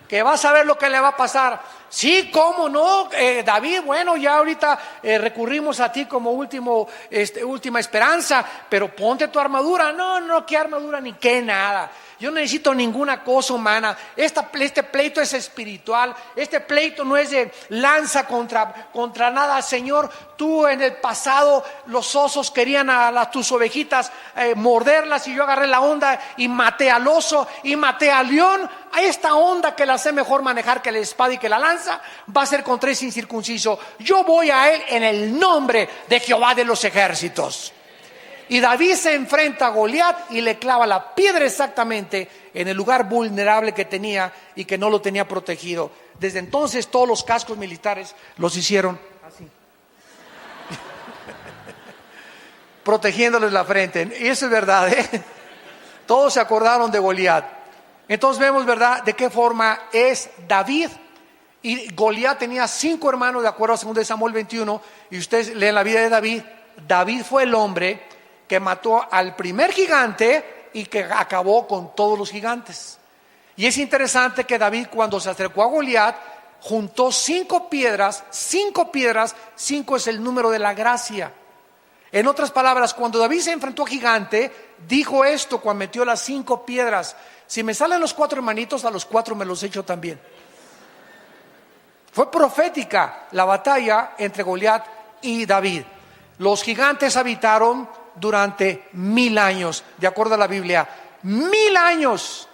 que vas a ver lo que le va a pasar. Sí, cómo no, David, bueno, ya ahorita recurrimos a ti como última esperanza, pero ponte tu armadura. No, qué armadura ni qué nada. Yo no necesito ninguna cosa humana. Este pleito es espiritual. Este pleito no es de lanza contra nada. Señor, tú en el pasado los osos querían a tus ovejitas morderlas, y yo agarré la onda y maté al oso y maté al león. A esta onda, que la sé mejor manejar que la espada y que la lanza, va a ser contra ese incircunciso. Yo voy a él en el nombre de Jehová de los ejércitos. Y David se enfrenta a Goliat y le clava la piedra exactamente en el lugar vulnerable que tenía y que no lo tenía protegido. Desde entonces todos los cascos militares los hicieron así, protegiéndoles la frente. Y eso es verdad, ¿eh? Todos se acordaron de Goliat. Entonces vemos, ¿verdad?, de qué forma es David. Y Goliat tenía 5 hermanos, de acuerdo a 2 Samuel 21. Y ustedes leen la vida de David. David fue el hombre que mató al primer gigante y que acabó con todos los gigantes. Y es interesante que David, cuando se acercó a Goliat, juntó 5 piedras. 5 es el número de la gracia. En otras palabras, cuando David se enfrentó a gigante, dijo esto cuando metió las 5 piedras: si me salen los 4 hermanitos, a los 4 me los echo también. Fue profética la batalla entre Goliat y David. Los gigantes habitaron durante 1000 años, de acuerdo a la Biblia. 1000 años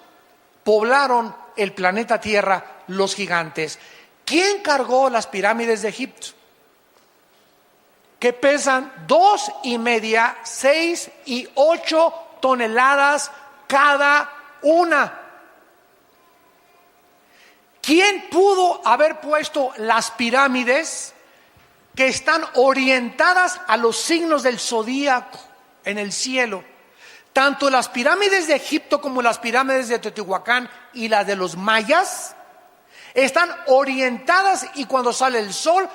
poblaron el planeta Tierra los gigantes. ¿Quién cargó las pirámides de Egipto? Que pesan 2,5, 6 y 8 toneladas cada una. ¿Quién pudo haber puesto las pirámides que están orientadas a los signos del zodíaco en el cielo? Tanto las pirámides de Egipto como las pirámides de Teotihuacán y las de los mayas están orientadas, y cuando sale el sol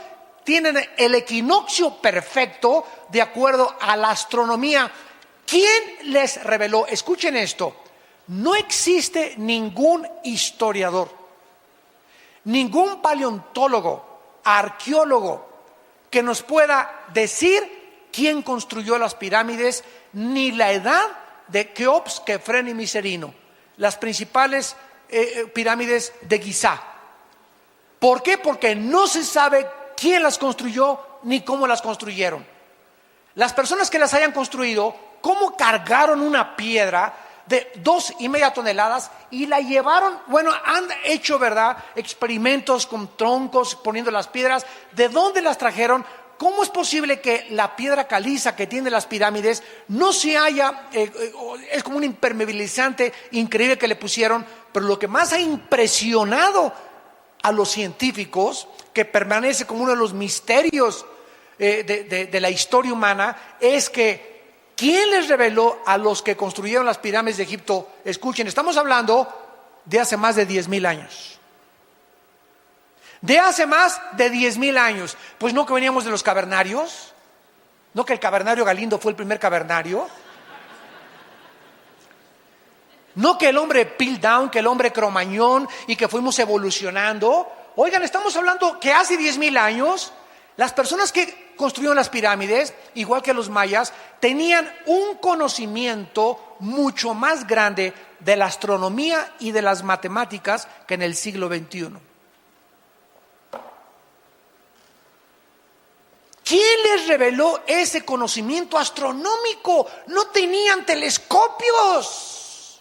tienen el equinoccio perfecto de acuerdo a la astronomía. ¿Quién les reveló? Escuchen esto: no existe ningún historiador, ningún paleontólogo, arqueólogo que nos pueda decir quién construyó las pirámides, ni la edad de Keops, Kefren y Miserino, las principales pirámides de Gizá. ¿Por qué? Porque no se sabe quién las construyó ni cómo las construyeron. Las personas que las hayan construido, ¿cómo cargaron una piedra de 2,5 toneladas y la llevaron? Bueno, han hecho, ¿verdad?, experimentos con troncos, poniendo las piedras. ¿De dónde las trajeron? ¿Cómo es posible que la piedra caliza que tiene las pirámides no se haya, es como un impermeabilizante increíble que le pusieron? Pero lo que más ha impresionado a los científicos, que permanece como uno de los misterios de la historia humana, es que ¿quién les reveló a los que construyeron las pirámides de Egipto? Escuchen, estamos hablando de hace más de 10,000 años. De hace más de 10,000 años. Pues no que veníamos de los cavernarios, no que el cavernario Galindo fue el primer cavernario, no que el hombre Piltdown, que el hombre Cromañón, y que fuimos evolucionando. Oigan, estamos hablando que hace 10,000 años las personas que construyeron las pirámides, igual que los mayas, tenían un conocimiento mucho más grande de la astronomía y de las matemáticas que en el siglo XXI. ¿Quién les reveló ese conocimiento astronómico? No tenían telescopios.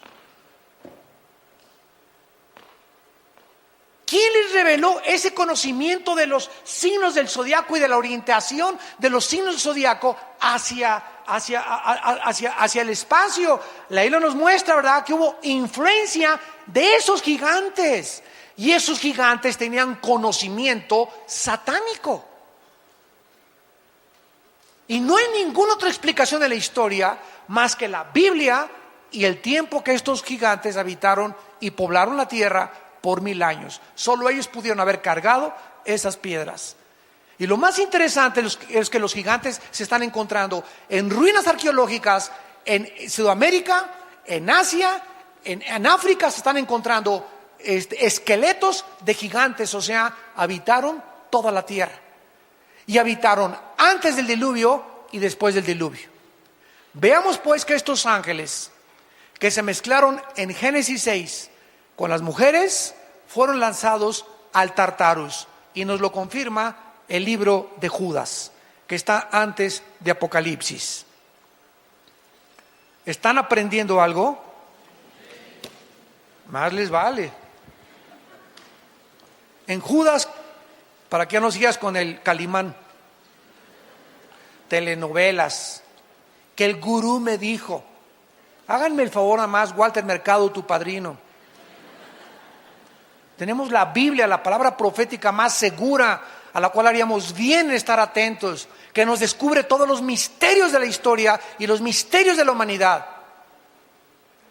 ¿Quién les reveló ese conocimiento de los signos del zodiaco y de la orientación de los signos del zodiaco hacia el espacio? La Biblia nos muestra, ¿verdad?, que hubo influencia de esos gigantes. Y esos gigantes tenían conocimiento satánico. Y no hay ninguna otra explicación de la historia más que la Biblia y el tiempo que estos gigantes habitaron y poblaron la tierra por 1000 años. Solo ellos pudieron haber cargado esas piedras. Y lo más interesante es que los gigantes se están encontrando en ruinas arqueológicas en Sudamérica, en Asia, en África se están encontrando esqueletos de gigantes, o sea, habitaron toda la tierra. Y habitaron antes del diluvio y después del diluvio. Veamos pues que estos ángeles que se mezclaron en Génesis 6 con las mujeres fueron lanzados al Tartarus, y nos lo confirma el libro de Judas, que está antes de Apocalipsis. ¿Están aprendiendo algo? Más les vale. En Judas, para que no sigas con el Calimán, telenovelas, que el gurú me dijo, háganme el favor nada más, Walter Mercado, tu padrino. Tenemos la Biblia, la palabra profética más segura, a la cual haríamos bien estar atentos, que nos descubre todos los misterios de la historia y los misterios de la humanidad.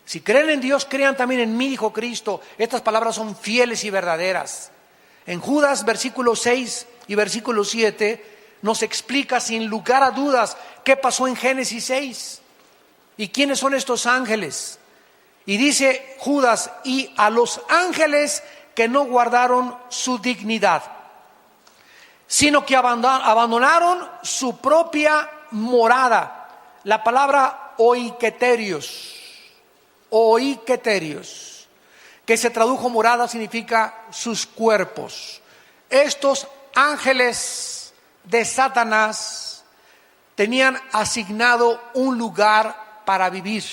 Si creen en Dios, crean también en mí, dijo Cristo. Estas palabras son fieles y verdaderas. En Judas, versículo 6 y versículo 7, nos explica sin lugar a dudas qué pasó en Génesis 6 y quiénes son estos ángeles. Y dice Judas, y a los ángeles que no guardaron su dignidad, sino que abandonaron su propia morada. La palabra oiketerios, que se tradujo morada, significa sus cuerpos. Estos ángeles de Satanás tenían asignado un lugar para vivir.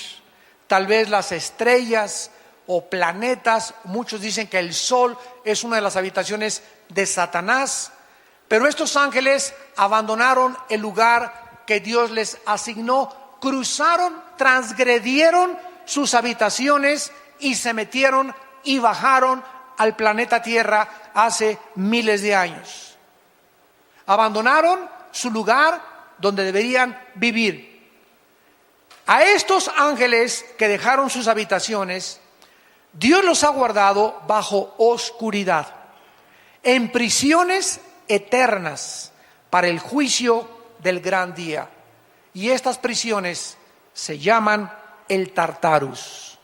Tal vez las estrellas o planetas, muchos dicen que el sol es una de las habitaciones de Satanás, pero estos ángeles abandonaron el lugar que Dios les asignó, cruzaron, transgredieron sus habitaciones y se metieron y bajaron al planeta Tierra hace miles de años. Abandonaron su lugar donde deberían vivir. A estos ángeles que dejaron sus habitaciones, Dios los ha guardado bajo oscuridad, en prisiones eternas para el juicio del gran día. Y estas prisiones se llaman el Tartarus,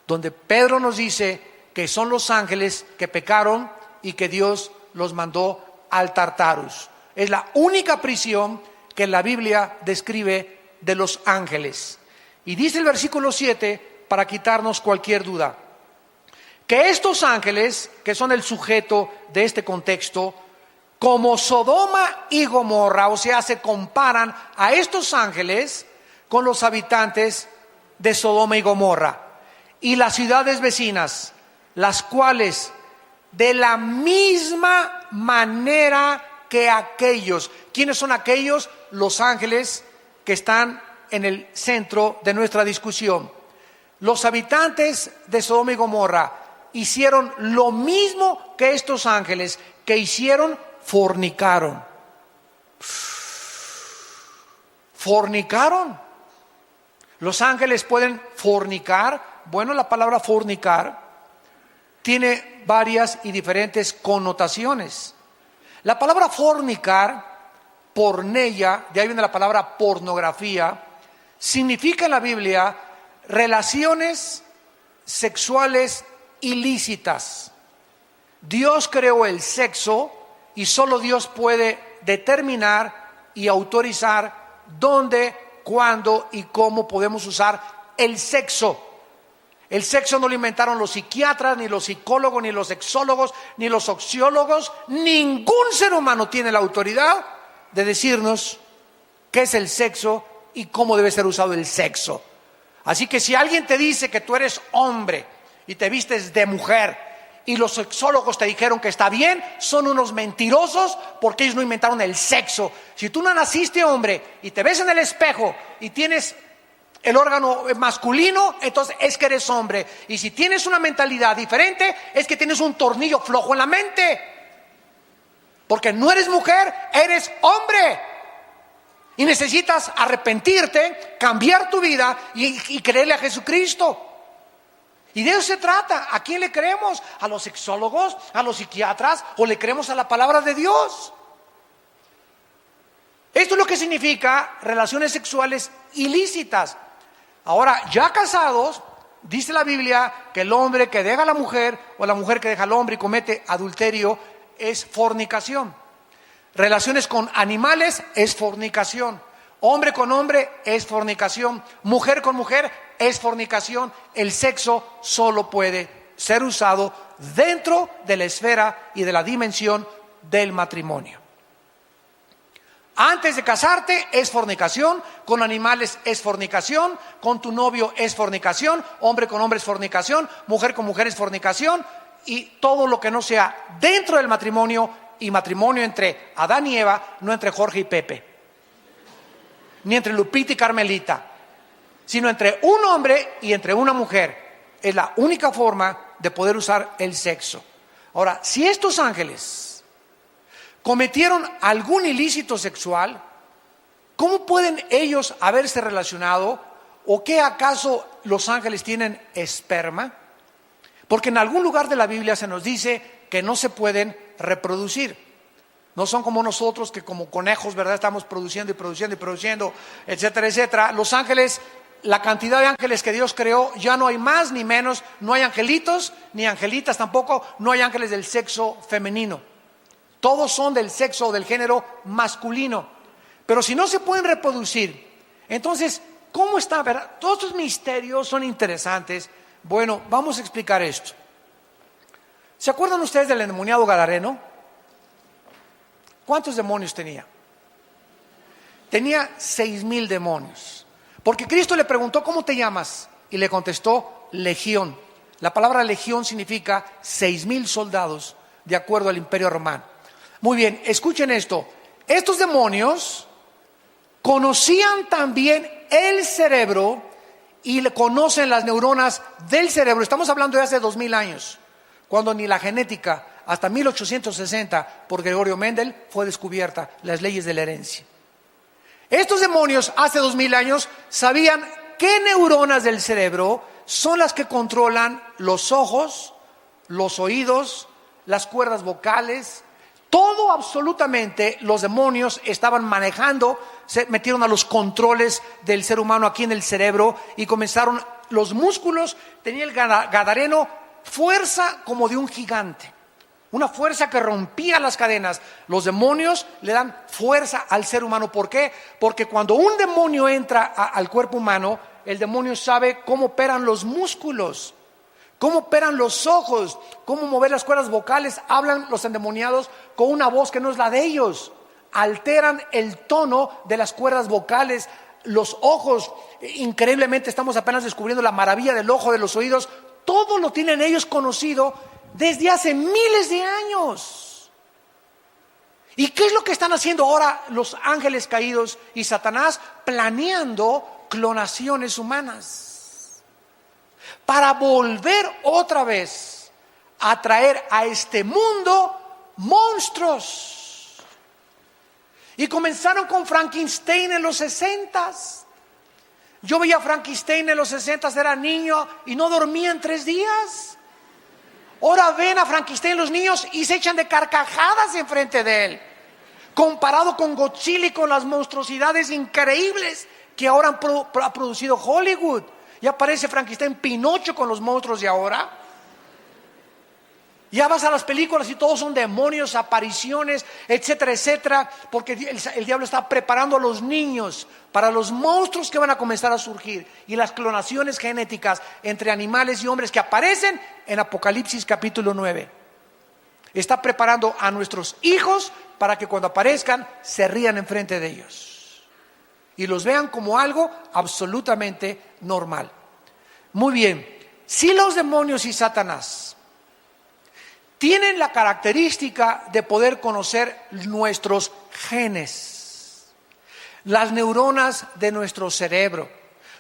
donde Pedro nos dice que son los ángeles que pecaron y que Dios los mandó al Tartarus. Es la única prisión que la Biblia describe de los ángeles. Y dice el versículo 7, para quitarnos cualquier duda, que estos ángeles, que son el sujeto de este contexto, como Sodoma y Gomorra, o sea, se comparan a estos ángeles con los habitantes de Sodoma y Gomorra y las ciudades vecinas, las cuales de la misma manera que aquellos. ¿Quiénes son aquellos? Los ángeles que están en el centro de nuestra discusión. Los habitantes de Sodoma y Gomorra hicieron lo mismo que estos ángeles, que hicieron, fornicaron. Fornicaron. Los ángeles pueden fornicar. Bueno, la palabra fornicar tiene varias y diferentes connotaciones. La palabra fornicar, porneia, de ahí viene la palabra pornografía, significa en la Biblia relaciones sexuales ilícitas. Dios creó el sexo y solo Dios puede determinar y autorizar dónde, cuándo y cómo podemos usar el sexo. El sexo no lo inventaron los psiquiatras, ni los psicólogos, ni los sexólogos, ni los sociólogos. Ningún ser humano tiene la autoridad de decirnos qué es el sexo y cómo debe ser usado el sexo. Así que si alguien te dice que tú eres hombre y te vistes de mujer y los sexólogos te dijeron que está bien, son unos mentirosos porque ellos no inventaron el sexo. Si tú no naciste hombre y te ves en el espejo y tienes el órgano masculino, entonces es que eres hombre. Y si tienes una mentalidad diferente, es que tienes un tornillo flojo en la mente. Porque no eres mujer, eres hombre. Y necesitas arrepentirte, cambiar tu vida y creerle a Jesucristo. Y de eso se trata. ¿A quién le creemos? ¿A los sexólogos? ¿A los psiquiatras? ¿O le creemos a la palabra de Dios? Esto es lo que significa relaciones sexuales ilícitas. Ahora, ya casados, dice la Biblia que el hombre que deja a la mujer o la mujer que deja al hombre y comete adulterio es fornicación. Relaciones con animales es fornicación. Hombre con hombre es fornicación. Mujer con mujer es fornicación. El sexo solo puede ser usado dentro de la esfera y de la dimensión del matrimonio. Antes de casarte es fornicación, con animales es fornicación, con tu novio es fornicación, hombre con hombre es fornicación, mujer con mujer es fornicación, y todo lo que no sea dentro del matrimonio, y matrimonio entre Adán y Eva, no entre Jorge y Pepe, ni entre Lupita y Carmelita, sino entre un hombre y entre una mujer. Es la única forma de poder usar el sexo. Ahora, si estos ángeles cometieron algún ilícito sexual, ¿cómo pueden ellos haberse relacionado? ¿O qué acaso los ángeles tienen esperma? Porque en algún lugar de la Biblia se nos dice que no se pueden reproducir. No son como nosotros que como conejos, ¿verdad? Estamos produciendo y produciendo y produciendo, etcétera, etcétera. Los ángeles, la cantidad de ángeles que Dios creó, ya no hay más ni menos. No hay angelitos ni angelitas tampoco. No hay ángeles del sexo femenino. Todos son del sexo o del género masculino. Pero si no se pueden reproducir, entonces, ¿cómo está? ¿Verdad? Todos estos misterios son interesantes. Bueno, vamos a explicar esto. ¿Se acuerdan ustedes del endemoniado gadareno? ¿Cuántos demonios tenía? Tenía 6,000 demonios. Porque Cristo le preguntó, ¿cómo te llamas? Y le contestó, Legión. La palabra legión significa 6,000 soldados, de acuerdo al Imperio Romano. Muy bien, escuchen esto. Estos demonios conocían también el cerebro y le conocen las neuronas del cerebro. Estamos hablando de hace 2,000 años, cuando ni la genética, hasta 1860, por Gregorio Mendel, fue descubierta, las leyes de la herencia. Estos demonios, hace 2,000 años, sabían qué neuronas del cerebro son las que controlan los ojos, los oídos, las cuerdas vocales. Todo absolutamente los demonios estaban manejando, se metieron a los controles del ser humano aquí en el cerebro y comenzaron los músculos. Tenía el gadareno fuerza como de un gigante, una fuerza que rompía las cadenas. Los demonios le dan fuerza al ser humano. ¿Por qué? Porque cuando un demonio entra al cuerpo humano, el demonio sabe cómo operan los músculos, cómo operan los ojos, cómo mover las cuerdas vocales. Hablan los endemoniados con una voz que no es la de ellos. Alteran el tono de las cuerdas vocales. Los ojos, increíblemente estamos apenas descubriendo la maravilla del ojo, de los oídos. Todo lo tienen ellos conocido desde hace miles de años. ¿Y qué es lo que están haciendo ahora los ángeles caídos y Satanás? Planeando clonaciones humanas para volver otra vez a traer a este mundo monstruos. Y comenzaron con Frankenstein en los 60s. Yo veía a Frankenstein en los 60s, era niño y no dormía en 3 días. Ahora ven a Frankenstein los niños y se echan de carcajadas enfrente de él, comparado con Godzilla y con las monstruosidades increíbles que ahora ha producido Hollywood. Ya aparece Frankenstein, Pinocho con los monstruos de ahora. Ya vas a las películas y todos son demonios, apariciones, etcétera, etcétera, porque el diablo está preparando a los niños para los monstruos que van a comenzar a surgir y las clonaciones genéticas entre animales y hombres que aparecen en Apocalipsis capítulo 9. Está preparando a nuestros hijos para que cuando aparezcan se rían enfrente de ellos y los vean como algo absolutamente normal. Muy bien, si los demonios y Satanás tienen la característica de poder conocer nuestros genes, las neuronas de nuestro cerebro,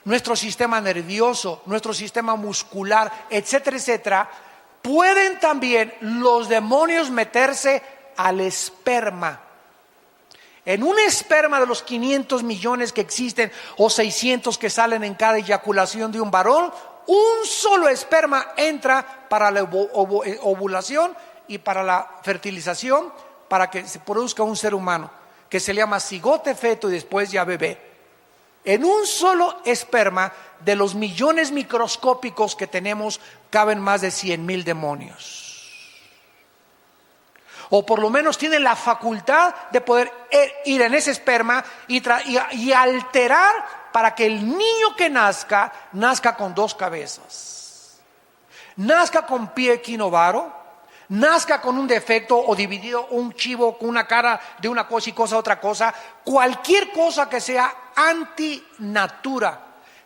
nuestro sistema nervioso, nuestro sistema muscular, etcétera, etcétera, pueden también los demonios meterse al esperma. En un esperma de los 500 millones que existen o 600 que salen en cada eyaculación de un varón, un solo esperma entra para la ovulación y para la fertilización, para que se produzca un ser humano, que se llama cigote, feto y después ya bebé. En un solo esperma de los millones microscópicos que tenemos caben más de 100,000 demonios. O por lo menos tienen la facultad de poder ir en ese esperma y alterar para que el niño que nazca con 2 cabezas, nazca con pie equinovaro, nazca con un defecto o dividido, un chivo con una cara de una cosa y cosa otra cosa, cualquier cosa que sea antinatura,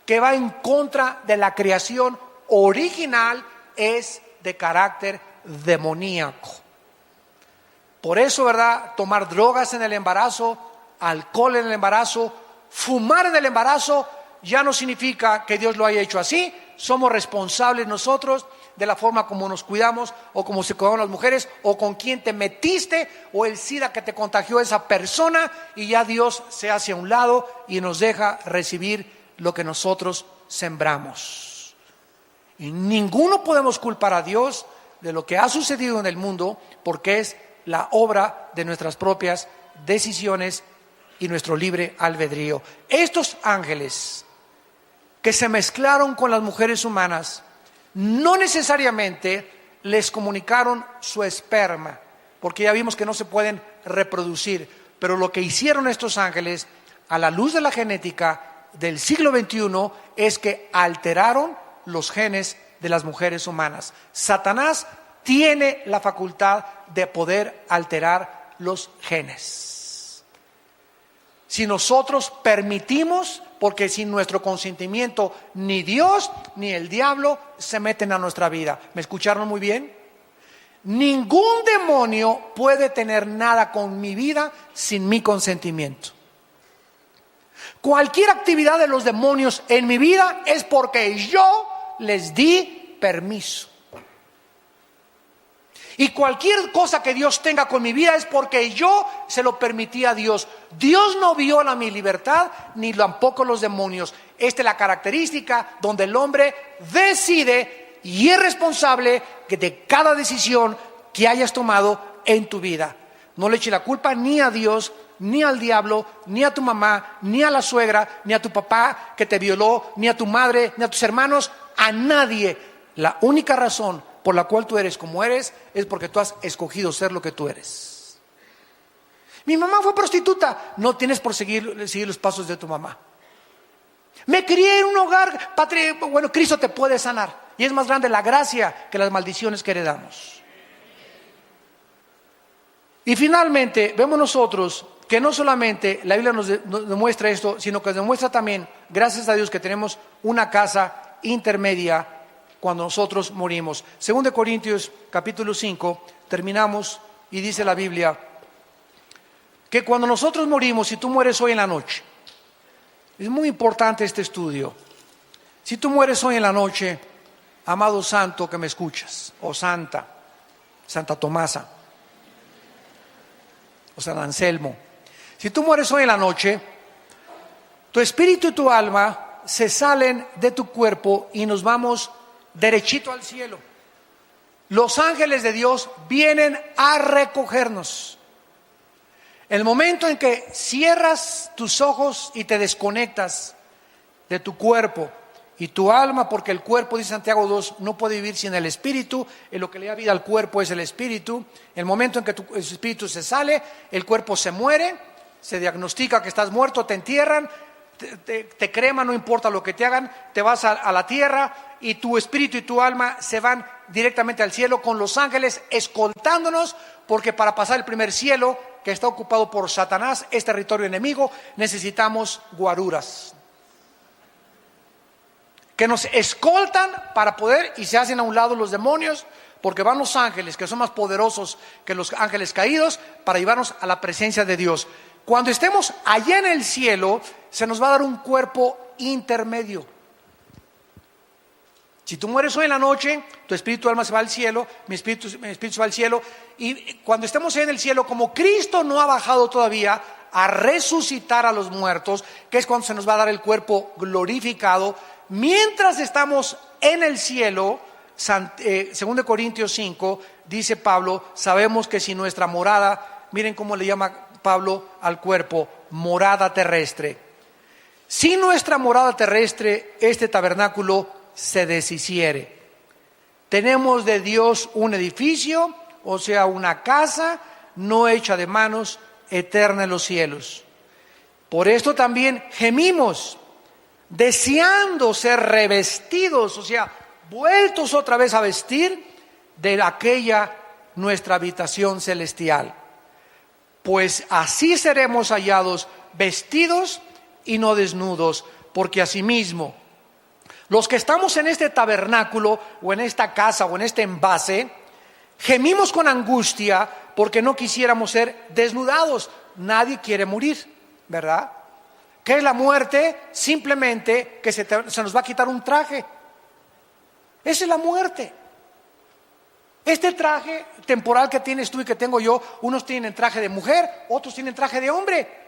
que va en contra de la creación original, es de carácter demoníaco. Por eso, ¿verdad? Tomar drogas en el embarazo, alcohol en el embarazo, fumar en el embarazo, ya no significa que Dios lo haya hecho así. Somos responsables nosotros de la forma como nos cuidamos, o como se cuidaban las mujeres, o con quién te metiste, o el SIDA que te contagió esa persona, y ya Dios se hace a un lado y nos deja recibir lo que nosotros sembramos. Y ninguno podemos culpar a Dios de lo que ha sucedido en el mundo, porque es la obra de nuestras propias decisiones y nuestro libre albedrío. Estos ángeles que se mezclaron con las mujeres humanas no necesariamente les comunicaron su esperma, porque ya vimos que no se pueden reproducir, pero lo que hicieron estos ángeles a la luz de la genética del siglo XXI es que alteraron los genes de las mujeres humanas. Satanás tiene la facultad de poder alterar los genes. Si nosotros permitimos, porque sin nuestro consentimiento ni Dios ni el diablo se meten a nuestra vida. ¿Me escucharon muy bien? Ningún demonio puede tener nada con mi vida sin mi consentimiento. Cualquier actividad de los demonios en mi vida es porque yo les di permiso. Y cualquier cosa que Dios tenga con mi vida es porque yo se lo permití a Dios. Dios no viola mi libertad, ni tampoco los demonios. Esta es la característica donde el hombre decide y es responsable de cada decisión que hayas tomado en tu vida. No le eches la culpa ni a Dios, ni al diablo, ni a tu mamá, ni a la suegra, ni a tu papá que te violó, ni a tu madre, ni a tus hermanos, a nadie. La única razón por la cual tú eres como eres es porque tú has escogido ser lo que tú eres. Mi mamá fue prostituta. No tienes por seguir los pasos de tu mamá. Me crié en un hogar, bueno, Cristo te puede sanar. Y es más grande la gracia que las maldiciones que heredamos. Y finalmente vemos nosotros que no solamente la Biblia nos demuestra esto, sino que nos demuestra también, gracias a Dios, que tenemos una casa intermedia cuando nosotros morimos. 2 Corintios capítulo 5, terminamos y dice la Biblia que cuando nosotros morimos, si tú mueres hoy en la noche, es muy importante este estudio. Si tú mueres hoy en la noche, amado santo que me escuchas, o santa, Santa Tomasa, o San Anselmo, si tú mueres hoy en la noche, tu espíritu y tu alma se salen de tu cuerpo y nos vamos derechito al cielo. Los ángeles de Dios vienen a recogernos. El momento en que cierras tus ojos y te desconectas de tu cuerpo y tu alma, porque el cuerpo, dice Santiago 2, no puede vivir sin el espíritu, en lo que le da vida al cuerpo es el espíritu. El momento en que tu espíritu se sale, el cuerpo se muere, se diagnostica que estás muerto, te entierran, te creman, no importa lo que te hagan, te vas a la tierra y tu espíritu y tu alma se van directamente al cielo con los ángeles escoltándonos, porque para pasar el primer cielo, que está ocupado por Satanás, es territorio enemigo, necesitamos guaruras que nos escoltan para poder, y se hacen a un lado los demonios, porque van los ángeles, que son más poderosos que los ángeles caídos, para llevarnos a la presencia de Dios. Cuando estemos allá en el cielo, se nos va a dar un cuerpo intermedio. Si tú mueres hoy en la noche, tu espíritu, tu alma se va al cielo, mi espíritu se va al cielo, y cuando estemos en el cielo, como Cristo no ha bajado todavía a resucitar a los muertos, que es cuando se nos va a dar el cuerpo glorificado, mientras estamos en el cielo, 2 Corintios 5, dice Pablo, sabemos que si nuestra morada, miren cómo le llama Pablo al cuerpo, morada terrestre. Si nuestra morada terrestre, este tabernáculo, se deshiciere, tenemos de Dios un edificio, o sea, una casa no hecha de manos, eterna en los cielos. Por esto también gemimos, deseando ser revestidos, o sea, vueltos otra vez a vestir de aquella nuestra habitación celestial. Pues así seremos hallados vestidos y no desnudos, porque asimismo los que estamos en este tabernáculo o en esta casa o en este envase, gemimos con angustia porque no quisiéramos ser desnudados. Nadie quiere morir, ¿verdad? ¿Qué es la muerte? Simplemente que se nos va a quitar un traje. Esa es la muerte. Este traje temporal que tienes tú y que tengo yo, unos tienen traje de mujer, otros tienen traje de hombre.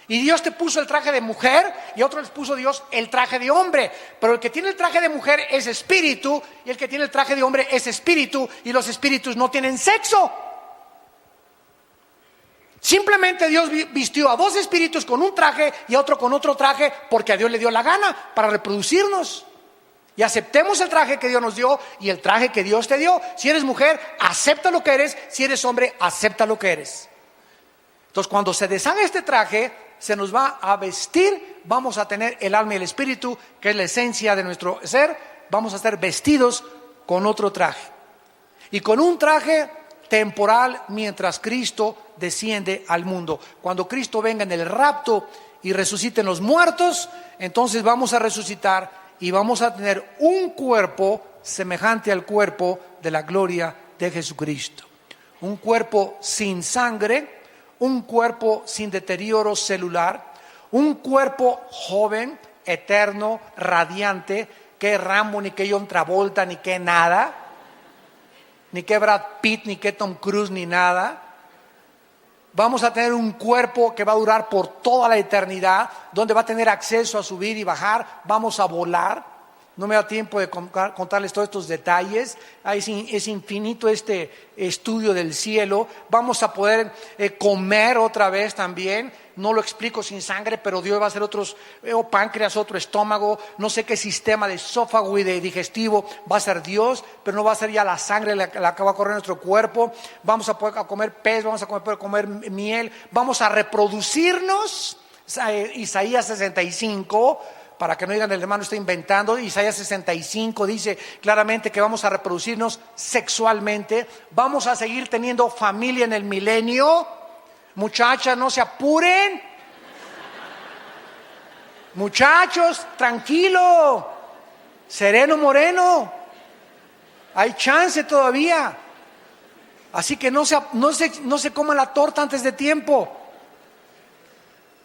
Y Dios te puso el traje de mujer y otros les puso Dios el traje de hombre. Pero el que tiene el traje de mujer es espíritu y el que tiene el traje de hombre es espíritu, y los espíritus no tienen sexo. Simplemente Dios vistió a dos espíritus con un traje y a otro con otro traje porque a Dios le dio la gana para reproducirnos. Y aceptemos el traje que Dios nos dio y el traje que Dios te dio. Si eres mujer, acepta lo que eres. Si eres hombre, acepta lo que eres. Entonces, cuando se deshaga este traje, se nos va a vestir, vamos a tener el alma y el espíritu, que es la esencia de nuestro ser, vamos a ser vestidos con otro traje. Y con un traje temporal mientras Cristo desciende al mundo. Cuando Cristo venga en el rapto y resuciten los muertos, entonces vamos a resucitar y vamos a tener un cuerpo semejante al cuerpo de la gloria de Jesucristo. Un cuerpo sin sangre, un cuerpo sin deterioro celular, un cuerpo joven, eterno, radiante, que Rambo, ni que John Travolta, ni que nada, ni que Brad Pitt, ni que Tom Cruise, ni nada. Vamos a tener un cuerpo que va a durar por toda la eternidad, donde va a tener acceso a subir y bajar, vamos a volar. No me da tiempo de contarles todos estos detalles. Es infinito este estudio del cielo. Vamos a poder comer otra vez también. No lo explico sin sangre, pero Dios va a hacer otros, páncreas, otro estómago. No sé qué sistema de esófago y de digestivo va a ser Dios, pero no va a ser ya la sangre la que va a correr en nuestro cuerpo. Vamos a poder comer pez, vamos a poder comer miel. Vamos a reproducirnos. Isaías 65. Para que no digan el hermano está inventando, Isaías 65 dice claramente que vamos a reproducirnos sexualmente, vamos a seguir teniendo familia en el milenio. Muchachas, no se apuren. Muchachos, tranquilo, sereno moreno, hay chance todavía. Así que no se coman la torta antes de tiempo.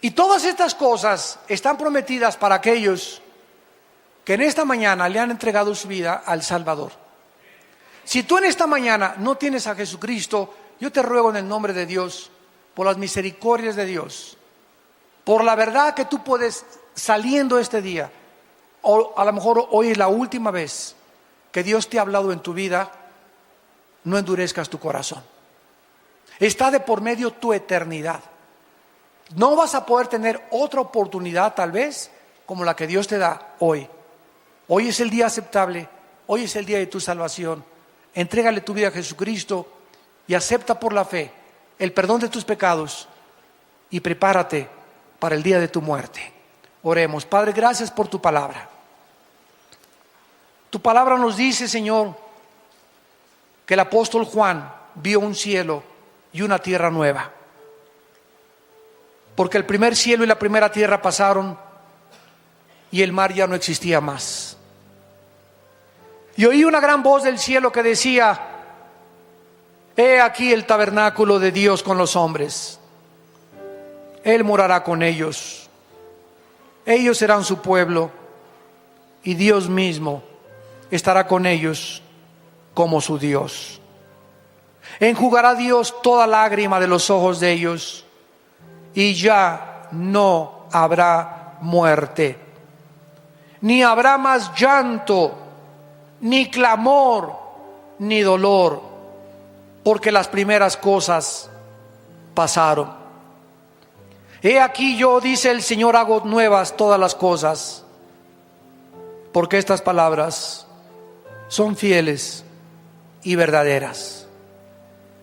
Y todas estas cosas están prometidas para aquellos que en esta mañana le han entregado su vida al Salvador. Si tú en esta mañana no tienes a Jesucristo, yo te ruego en el nombre de Dios, por las misericordias de Dios, por la verdad que tú puedes, saliendo este día, o a lo mejor hoy es la última vez que Dios te ha hablado en tu vida, no endurezcas tu corazón. Está de por medio tu eternidad. No vas a poder tener otra oportunidad tal vez como la que Dios te da hoy. Hoy es el día aceptable, hoy es el día de tu salvación. Entrégale tu vida a Jesucristo y acepta por la fe el perdón de tus pecados y prepárate para el día de tu muerte. Oremos. Padre, gracias por tu palabra. Tu palabra nos dice, Señor, que el apóstol Juan vio un cielo y una tierra nueva. Porque el primer cielo y la primera tierra pasaron y el mar ya no existía más. Y oí una gran voz del cielo que decía: he aquí el tabernáculo de Dios con los hombres. Él morará con ellos. Ellos serán su pueblo y Dios mismo estará con ellos como su Dios. Enjugará Dios toda lágrima de los ojos de ellos y ya no habrá muerte, ni habrá más llanto, ni clamor, ni dolor, porque las primeras cosas pasaron. He aquí yo, dice el Señor, hago nuevas todas las cosas. Porque estas palabras son fieles y verdaderas.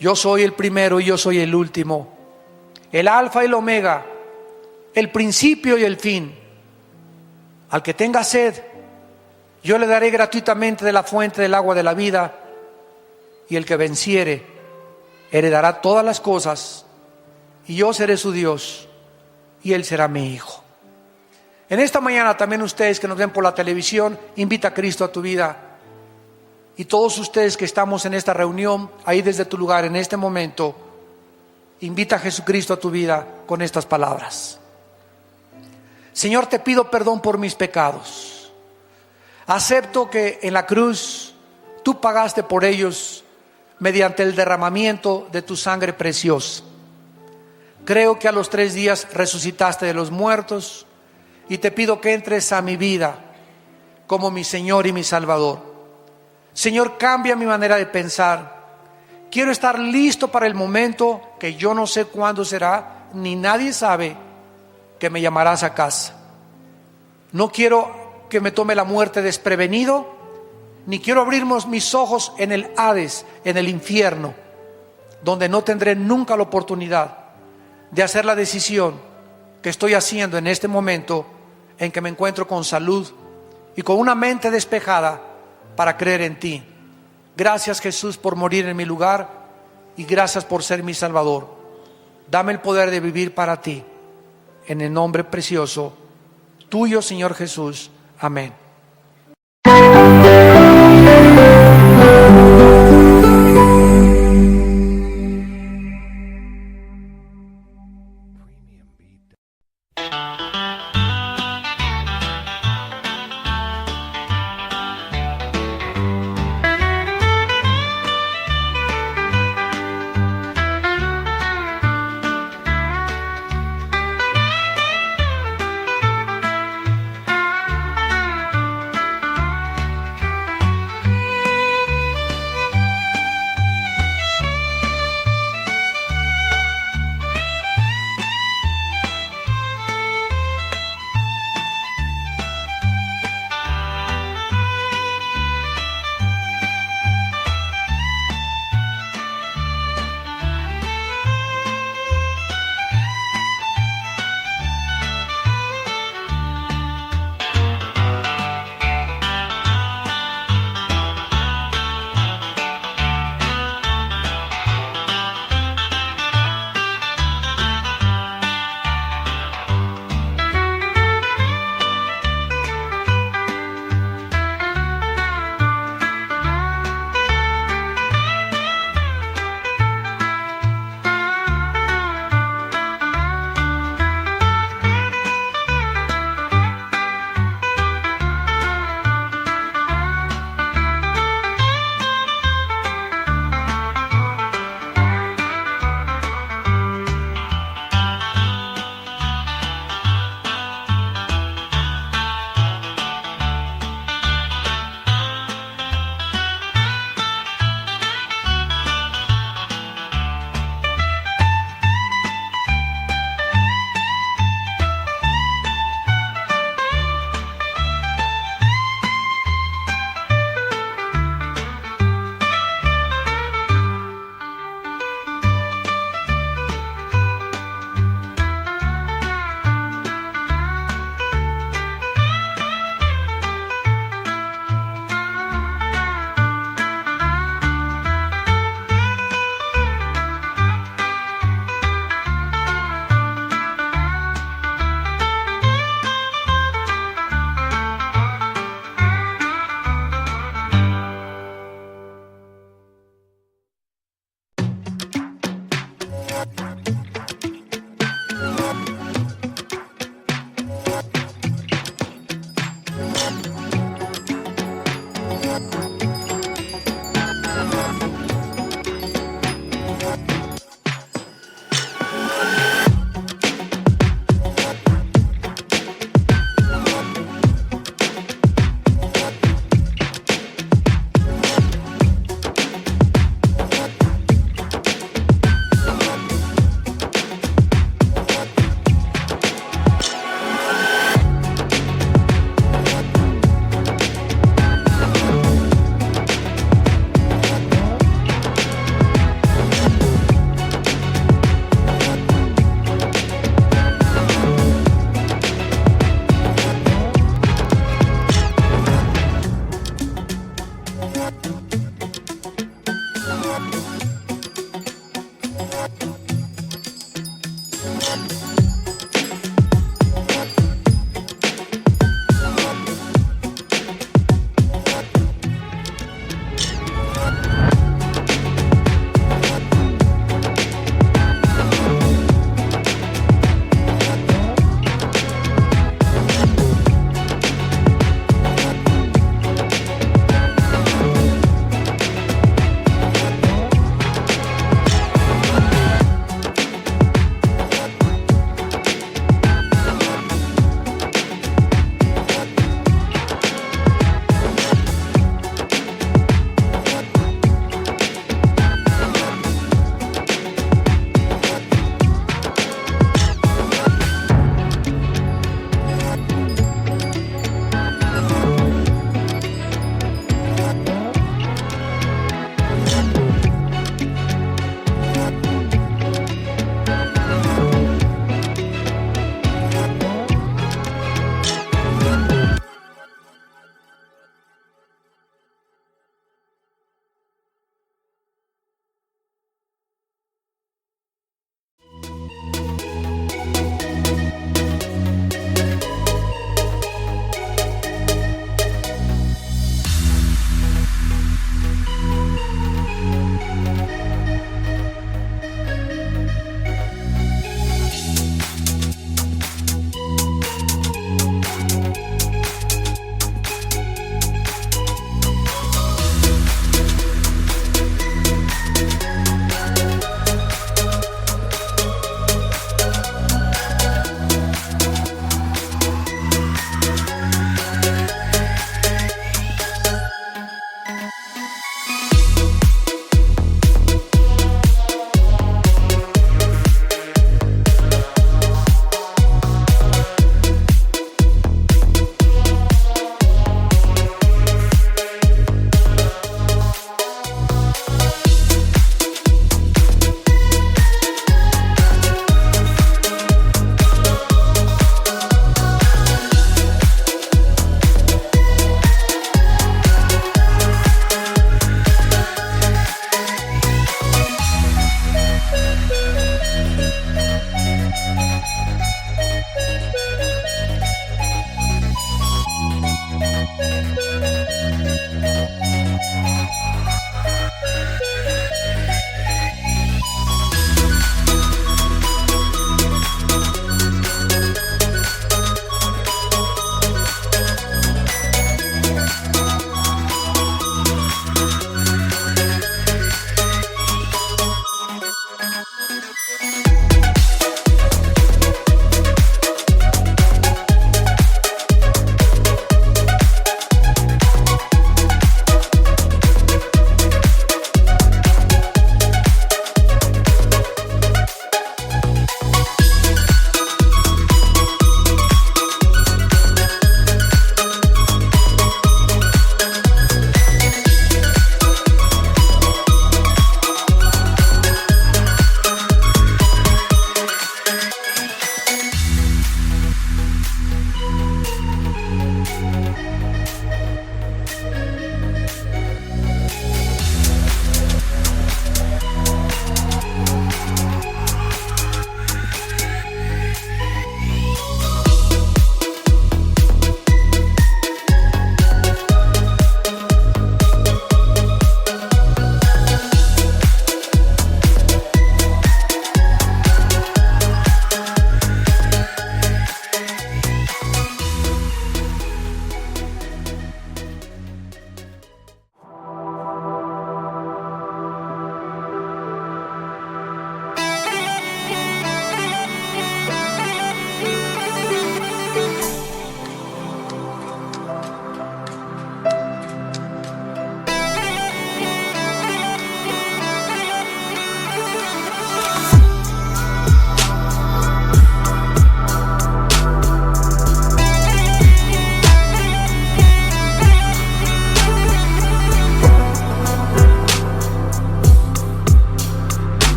Yo soy el primero y yo soy el último, el alfa y el omega, el principio y el fin. Al que tenga sed, yo le daré gratuitamente de la fuente del agua de la vida, y el que venciere heredará todas las cosas, y yo seré su Dios y él será mi hijo. En esta mañana también ustedes que nos ven por la televisión, invita a Cristo a tu vida. Y todos ustedes que estamos en esta reunión, ahí desde tu lugar en este momento, invita a Jesucristo a tu vida con estas palabras. Señor, te pido perdón por mis pecados. Acepto que en la cruz tú pagaste por ellos mediante el derramamiento de tu sangre preciosa. Creo que a los 3 días resucitaste de los muertos y te pido que entres a mi vida como mi Señor y mi Salvador. Señor, cambia mi manera de pensar. Quiero estar listo para el momento que yo no sé cuándo será, ni nadie sabe, que me llamarás a casa. No quiero que me tome la muerte desprevenido, ni quiero abrir mis ojos en el Hades, en el infierno, donde no tendré nunca la oportunidad de hacer la decisión que estoy haciendo en este momento, en que me encuentro con salud y con una mente despejada para creer en ti. Gracias, Jesús, por morir en mi lugar, y gracias por ser mi Salvador. Dame el poder de vivir para ti, en el nombre precioso tuyo, Señor Jesús. Amén.